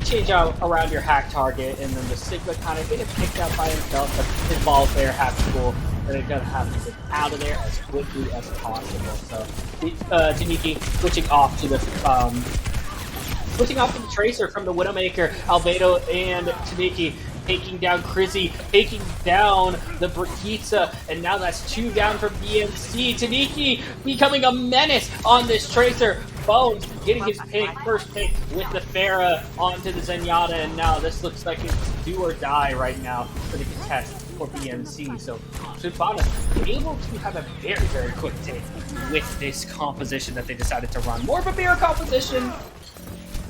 change out around your hack target, and then the Sigma kind of getting picked out by himself, but his ball there has to go. They're going to have to get out of there as quickly as possible. So, Taniki switching off to the Tracer from the Widowmaker. Albedo and Taniki taking down Chrissy, taking down the Brigitte, and now that's 2 down for BMC. Taniki becoming a menace on this Tracer. Bones getting his first pick with the Pharah onto the Zenyatta, and now this looks like it's do or die right now for the contest for BMC. So Sufana able to have a very, very quick take with this composition that they decided to run. More of a mirror composition,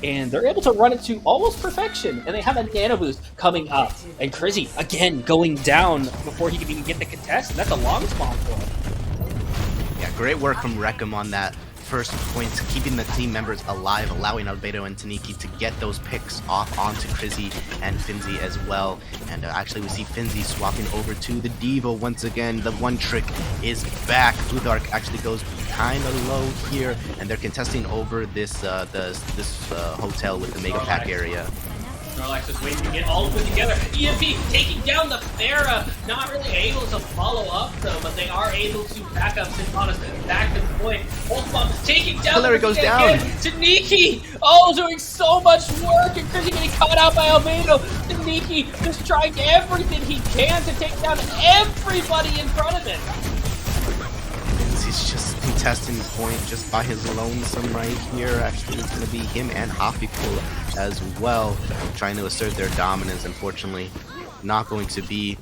and they're able to run it to almost perfection, and they have a nano boost coming up. And Chrissy, again, going down before he can even get the contest, and that's a long spawn for him. Yeah, great work from Reckham on that first point, keeping the team members alive, allowing Albedo and Taniki to get those picks off onto Chrissy and Finzi as well. And actually we see Finzi swapping over to the Diva once again. The one trick is back. Bludark actually goes kind of low here, and they're contesting over this hotel with the Mega Pack area. Snorlax is waiting to get all of them together. EMP taking down the Pharah, not really able to follow up though, but they are able to back up Sinfonis back to the point. Ultimate taking down Larry goes down. Taniki, doing so much work, and Chrissy getting caught out by Albedo. Taniki just trying everything he can to take down everybody in front of him. He's just contesting the point just by his lonesome right here. Actually, it's going to be him and Hafiku as well, trying to assert their dominance. Unfortunately, not going to be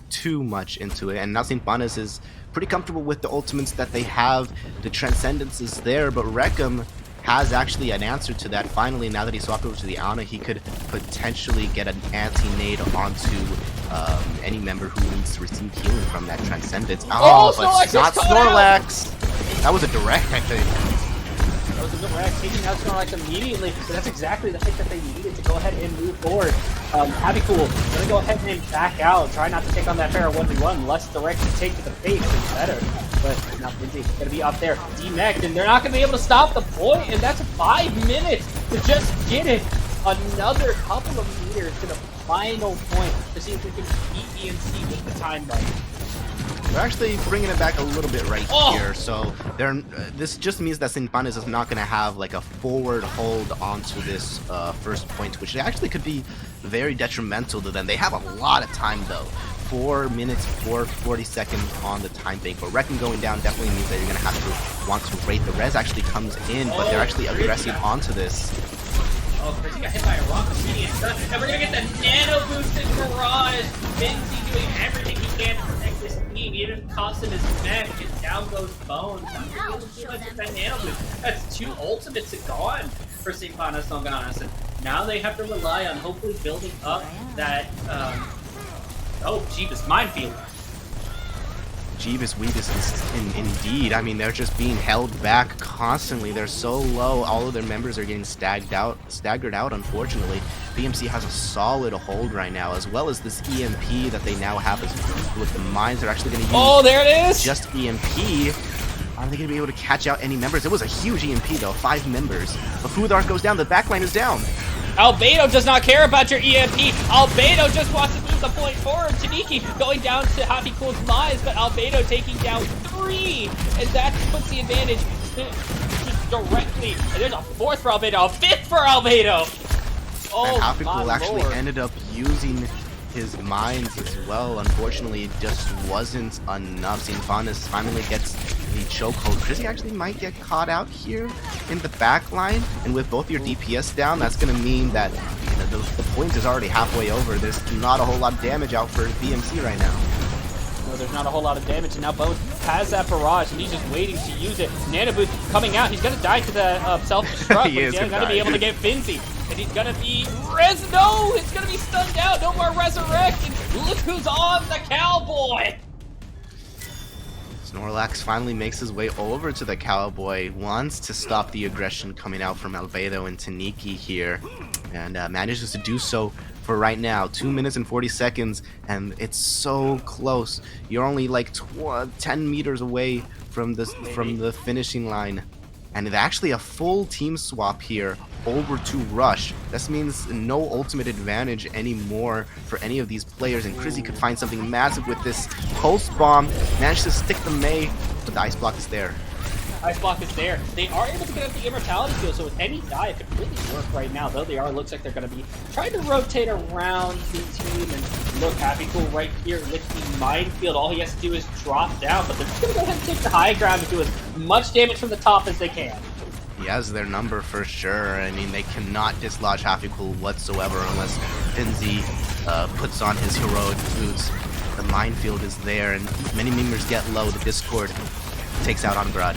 too much into it. And now St. Panas is pretty comfortable with the ultimates that they have. The Transcendence is there, but Reckham has actually an answer to that. Finally, now that he swapped over to the Ana, he could potentially get an anti-nade onto any member who needs to receive healing from that Transcendence. Oh, but not Snorlax! That was a direct, I think. That was a direct, taking out Snorlax immediately, but that's exactly the pick that they needed to go ahead and move forward. Happy Cool, gonna go ahead and back out, try not to take on that fair 1v1, less direct to take to the face is better. But now Finzy's gonna be up there, demeched, and they're not gonna be able to stop the point, and that's 5 minutes to just get it. Another couple of meters to the final point to see if we can beat BMC with the time bite. They're actually bringing it back a little bit right here, so this just means that St. Panas is not going to have like a forward hold onto this first point, which actually could be very detrimental to them. They have a lot of time though. 4 minutes, 40 seconds on the time bank, but Reckon going down definitely means that you're going to have to want to rate. The res actually comes in, but they're actually aggressing onto this. Oh, Chrissy got hit by a rock immediate stun, and we're gonna get the nano boosted barrage. Finzy doing everything he can to protect this team, even costing his neck, and down goes Bones. Not gonna be able to do much with that nano boost. That's 2 ultimates gone for St. Panas and Ganas, and now they have to rely on hopefully building up that, oh, Jeebus minefield. Jeebus Weebus indeed. I mean, they're just being held back constantly. They're so low. All of their members are getting staggered out, unfortunately. BMC has a solid hold right now, as well as this EMP that they now have with the mines. They're actually going to use there it is! Just EMP. Are they going to be able to catch out any members? It was a huge EMP, though. 5 members. The food arc goes down. The backline is down. Albedo does not care about your EMP. Albedo just wants to move the point forward. Taniki going down to Happy Cool's Mize, but Albedo taking down 3. And that puts the advantage directly. And there's a 4th for Albedo, a 5th for Albedo. Oh, and Happy my Cool actually Lord. ended up using his mines as well. Unfortunately, it just wasn't enough. St. Panas finally gets the chokehold. Chrissy actually might get caught out here in the back line, and with both your DPS down, that's going to mean that the point is already halfway over. There's not a whole lot of damage out for BMC right now. No, there's not a whole lot of damage, and now Bones has that barrage, and he's just waiting to use it. Nanoboot coming out. He's going to die to the self-destruct, He but he's is going to be able to get Finzy. And he's going to be... No! He's going to be stunned out. No more resurrect. And look who's on the Cowboy. Snorlax finally makes his way over to the Cowboy, wants to stop the aggression coming out from Albedo and Taniki here, and manages to do so for right now. 2 minutes and 40 seconds, and it's so close. You're only like 10 meters away from the finishing line. And it's actually a full team swap here over to Rush. This means no ultimate advantage anymore for any of these players, and Chrissy could find something massive with this Pulse Bomb. Managed to stick the May, but the Ice Block is there. Ice Block is there. They are able to get up the Immortality Field, so with any die, it could really work right now, though they are, looks like they're going to be trying to rotate around the team, and look, Happy Cool right here with the Minefield. All he has to do is drop down, but they're just going to go ahead and take the high ground and do as much damage from the top as they can. He has their number for sure. I mean, they cannot dislodge Happy Cool whatsoever unless Finzy puts on his heroic boots. The Minefield is there, and many members get low. The Discord takes out Angrad.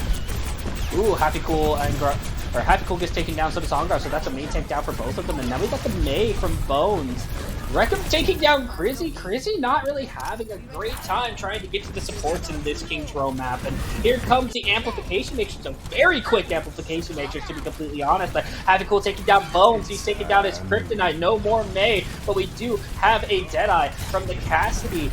Ooh, Happy Cool Happy Cool gets taken down, so does Angrad, so that's a main tank down for both of them, and now we got the May from Bones. Reckham taking down Chrissy. Chrissy not really having a great time trying to get to the supports in this King's Row map, and here comes the Amplification Matrix, a very quick Amplification Matrix to be completely honest, but Happy Cool taking down Bones, he's taking down his Kryptonite, no more May, but we do have a Deadeye from the Cassidy.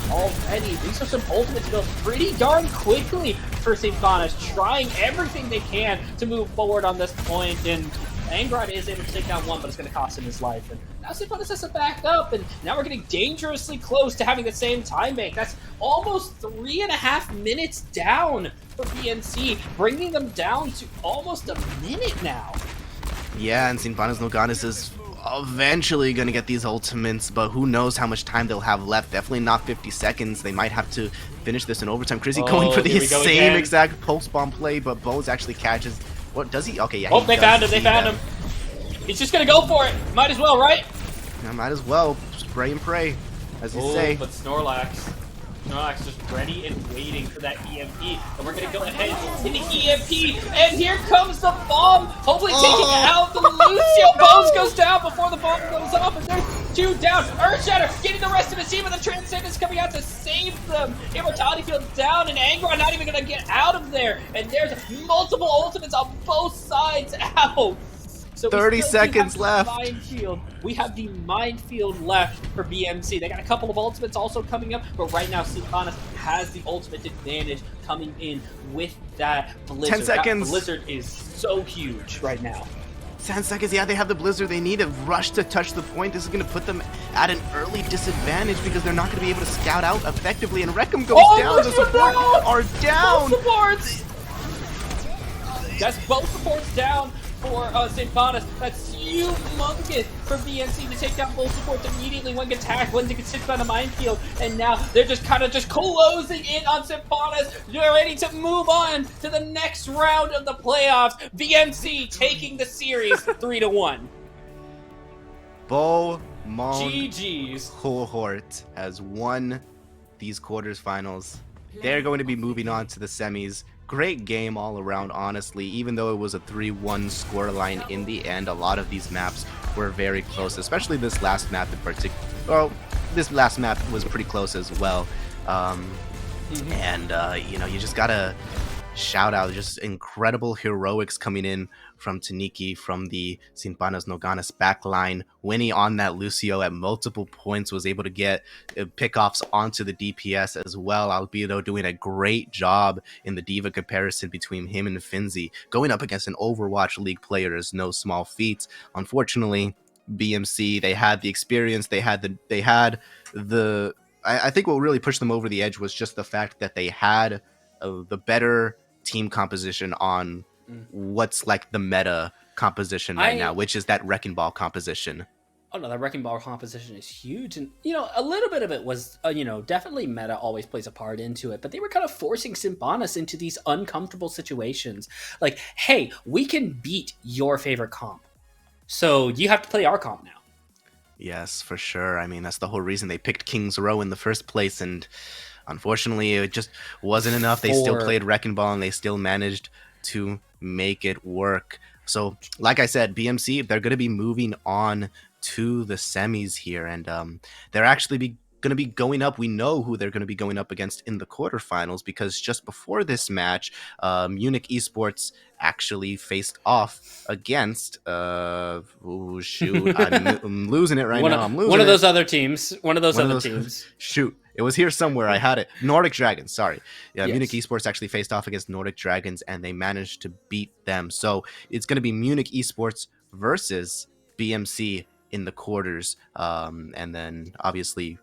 Already, these are some ultimates built pretty darn quickly for St. Ganas, trying everything they can to move forward on this point, and Angrad is able to take down one, but it's going to cost him his life. And now St. Ganas has to back up, and now we're getting dangerously close to having the same time bank. That's almost 3.5 minutes down for BMC, bringing them down to almost a minute now. Yeah, and St. Panas Ganas is eventually gonna get these ultimates, but who knows how much time they'll have left. Definitely not 50 seconds. They might have to finish this in overtime. Chrissy going for the same exact pulse bomb play, but Bones actually catches. What does he? Okay, yeah. Oh, they found him. They found him. He's just gonna go for it. Might as well, right? Yeah, might as well. Spray and pray, as you say. But Snorlax just ready and waiting for that EMP, and we're gonna go ahead in the EMP, and here comes the bomb, hopefully taking out the Lucio. Bones goes down before the bomb goes off, and there's 2 down. Earthshatter getting the rest of his team, and the Transcendence coming out to save them. Immortality Field down, and Angron not even going to get out of there. And there's multiple ultimates on both sides out. So 30 seconds left. Minefield. We have the minefield left for BMC. They got a couple of ultimates also coming up, but right now Ganas has the ultimate advantage coming in with that blizzard. 10 seconds. That blizzard is so huge right now. 10 seconds. Yeah, they have the blizzard. They need a rush to touch the point. This is going to put them at an early disadvantage because they're not going to be able to scout out effectively. And Reckham goes down. The support are down. Both supports. That's both supports down for Ganas. That's humongous for BMC to take down both supports immediately. One gets hacked, one gets hit on the minefield, and now they're just kind of closing in on Ganas. They're ready to move on to the next round of the playoffs. BMC taking the series 3-1. Beaumont GG's. cohort has won these quarterfinals. They're going to be moving on to the semis. Great game all around, honestly. Even though it was a 3-1 scoreline in the end, a lot of these maps were very close, especially this last map in particular. Well, this last map was pretty close as well. And, you know, you just gotta shout out just incredible heroics coming in from Taniki, from the Sin Panas No Ganas backline. Winnie on that Lucio at multiple points was able to get pickoffs onto the DPS as well. Albedo doing a great job in the Diva comparison between him and Finzi. Going up against an Overwatch League player is no small feat. Unfortunately, BMC, they had the experience, they had the I think what really pushed them over the edge was just the fact that they had the better team composition on what's like the meta composition right now, which is that Wrecking Ball composition. Oh no, that Wrecking Ball composition is huge, and you know, a little bit of it was, you know, definitely meta always plays a part into it, but they were kind of forcing Ganas into these uncomfortable situations. Like, hey, we can beat your favorite comp, so you have to play our comp now. Yes, for sure. I mean, that's the whole reason they picked King's Row in the first place, and unfortunately, it just wasn't enough. They still played Wrecking Ball, and they still managed to make it work. So, like I said, BMC, they're going to be moving on to the semis here, and they're actually going to be going up. We know who they're going to be going up against in the quarterfinals, because just before this match, Munich Esports actually faced off against I'm losing it right now. I'm losing one of those other teams. One of those other teams. Shoot. It was here somewhere. I had it. Nordic Dragons, sorry. Yeah, yes. Munich Esports actually faced off against Nordic Dragons, and they managed to beat them. So it's going to be Munich Esports versus BMC in the quarters. And then obviously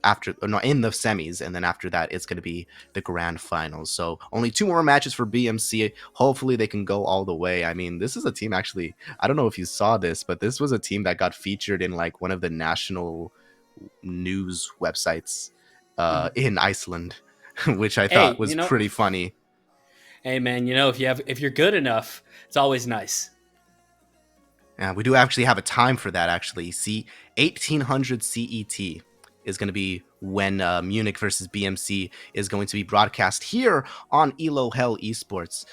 in the semis, and then after that it's going to be the grand finals. So only 2 more matches for BMC. Hopefully they can go all the way. I mean, this is a team, actually, I don't know if you saw this, but this was a team that got featured in like one of the national news websites in Iceland, which I thought was pretty funny. Hey man, you know, if you're good enough, it's always nice. Yeah, we do actually have a time for that, actually. See, 1800 CET is going to be when Munich versus BMC is going to be broadcast here on Elo Hell Esports.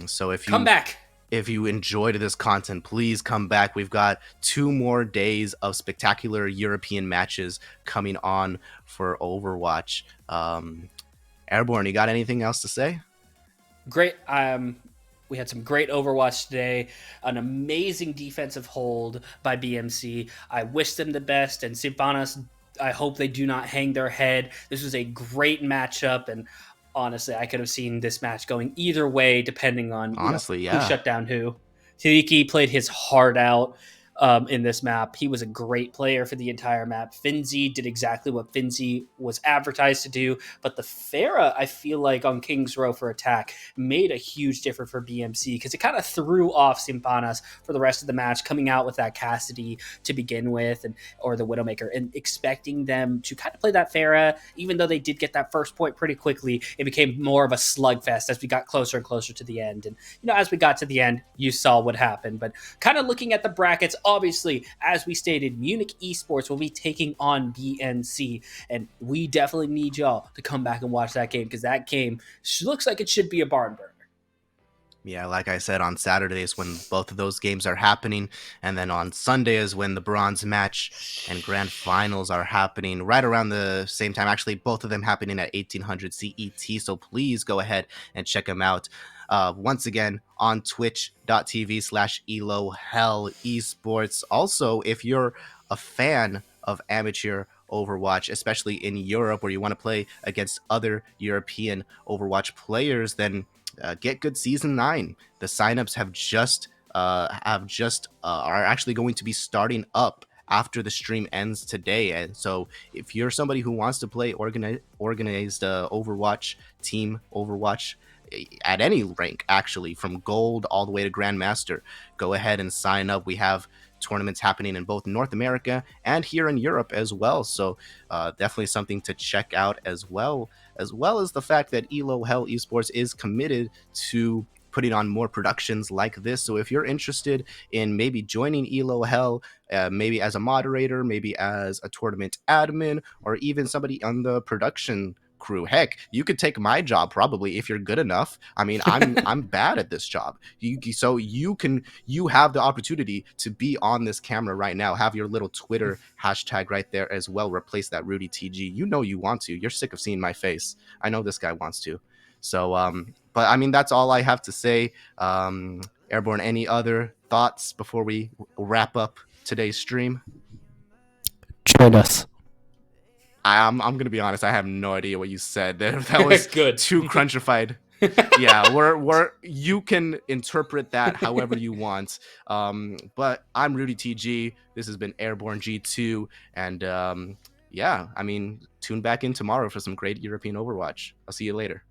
So if you come back, if you enjoyed this content, please come back. We've got 2 more days of spectacular European matches coming on for Overwatch. Airborne, you got anything else to say? Great. We had some great Overwatch today. An amazing defensive hold by BMC. I wish them the best, and Ganas, I hope they do not hang their head. This was a great matchup, and honestly, I could have seen this match going either way, depending on who shut down who. Taniki played his heart out in this map. He was a great player for the entire map. Finzi did exactly what Finzi was advertised to do, but the Pharah, I feel like, on King's Row for attack made a huge difference for BMC, because it kind of threw off Ganas for the rest of the match, coming out with that Cassidy to begin with, or the Widowmaker, and expecting them to kind of play that Pharah. Even though they did get that first point pretty quickly, it became more of a slugfest as we got closer and closer to the end. And, you know, as we got to the end, you saw what happened. But kind of looking at the brackets, obviously, as we stated, Munich Esports will be taking on BMC, and we definitely need y'all to come back and watch that game, because that game looks like it should be a barn burner. Yeah, like I said, on Saturday is when both of those games are happening, and then on Sunday is when the bronze match and grand finals are happening right around the same time. Actually, both of them happening at 1800 CET. So please go ahead and check them out. Once again on twitch.tv/elo hell esports. Also, if you're a fan of amateur Overwatch, especially in Europe, where you want to play against other European Overwatch players, then get good season 9. The signups are actually going to be starting up after the stream ends today. And so if you're somebody who wants to play organized Overwatch team Overwatch at any rank, actually from gold all the way to grandmaster, go ahead and sign up. We have tournaments happening in both North America and here in Europe as well. So definitely something to check out as well as the fact that Elo Hell Esports is committed to putting on more productions like this. So if you're interested in maybe joining Elo Hell, maybe as a moderator, maybe as a tournament admin, or even somebody on the production crew, heck, you could take my job probably if you're good enough. I mean, I'm bad at this job. You have the opportunity to be on this camera right now. Have your little Twitter hashtag right there as well. Replace that Rudy TG. You know you want to. You're sick of seeing my face. I know this guy wants to. So but I mean, that's all I have to say. Airborne, any other thoughts before we wrap up today's stream? Join us. I'm gonna be honest. I have no idea what you said. That was Good. too crunchified. Yeah, you can interpret that however you want. But I'm Rudy TG. This has been Airborne G2, and yeah, I mean, tune back in tomorrow for some great European Overwatch. I'll see you later.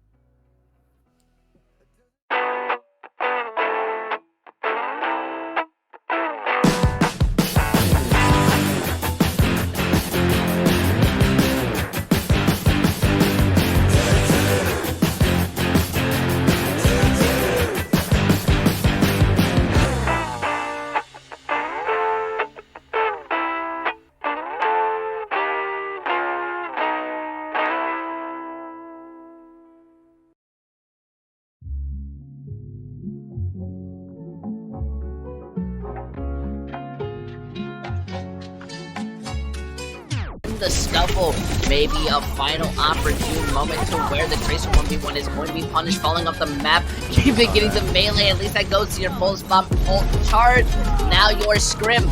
The scuffle, maybe a final opportune moment to where the Tracer 1v1 is going to be punished, falling off the map, even getting the melee. At least that goes to your full spot, full charge. Now your scrim.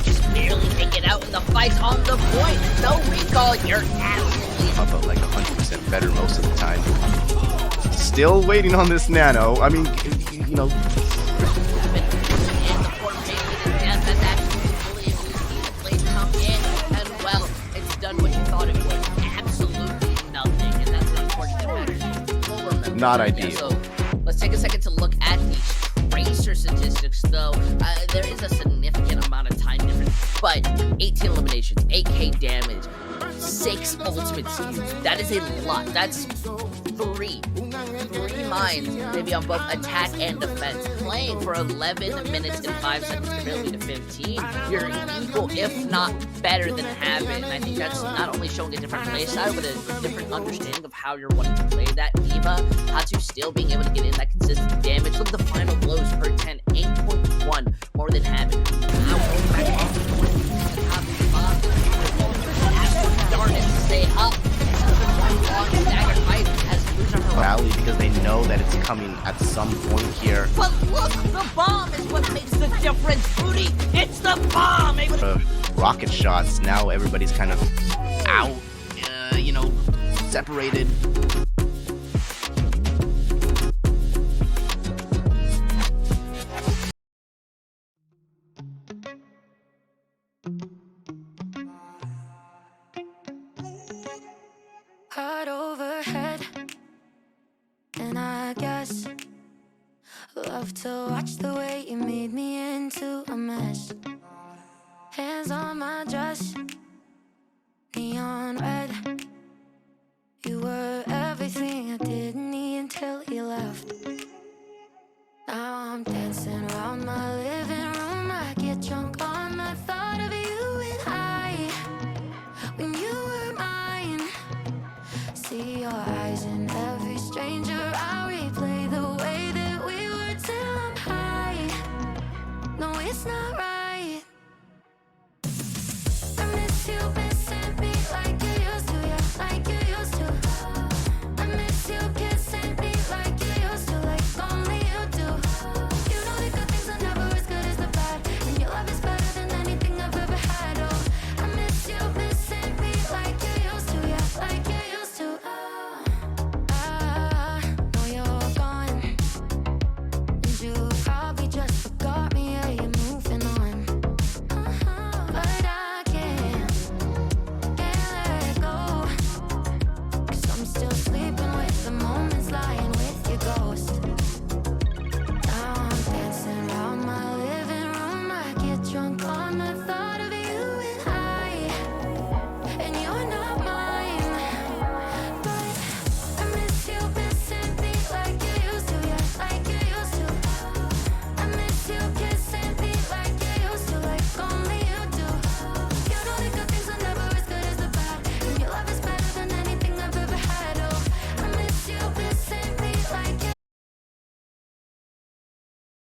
Just barely make it out in the fight on the point. No recall. You're absolutely Up at like 100% better most of the time. Still waiting on this nano. I mean, you know. Done what you thought it would. Absolutely nothing, and that's an important matter. Not ideal. So let's take a second to look at the Tracer statistics, though. There is a significant amount of time difference, but 18 eliminations, 8k damage, 6 ultimates used. That is a lot. That's three mines, maybe on both attack and defense. Playing for 11 minutes and 5 seconds compared to 15, you're equal, if not better than Habit. And I think that's not only showing a different play style, but a different understanding of how you're wanting to play that Diva. Hatu still being able to get in that consistent damage. Look at the final blows per 10, 8.1 more than Habit. Darn it, stay up. Rally because they know that it's coming at some point here. But look, the bomb is what makes the difference, Rudy. It's the bomb. Rocket shots. Now everybody's kind of out, separated. Heart overhead, and I guess love to watch the way you made me into a mess. Hands on my dress, neon red. You were everything I didn't need until you left. Now I'm dancing around my living room. I get drunk on the thought of you and I, when you were mine. See your eyes in every stranger, I'll replay the way that we were till I'm high. No, it's not right.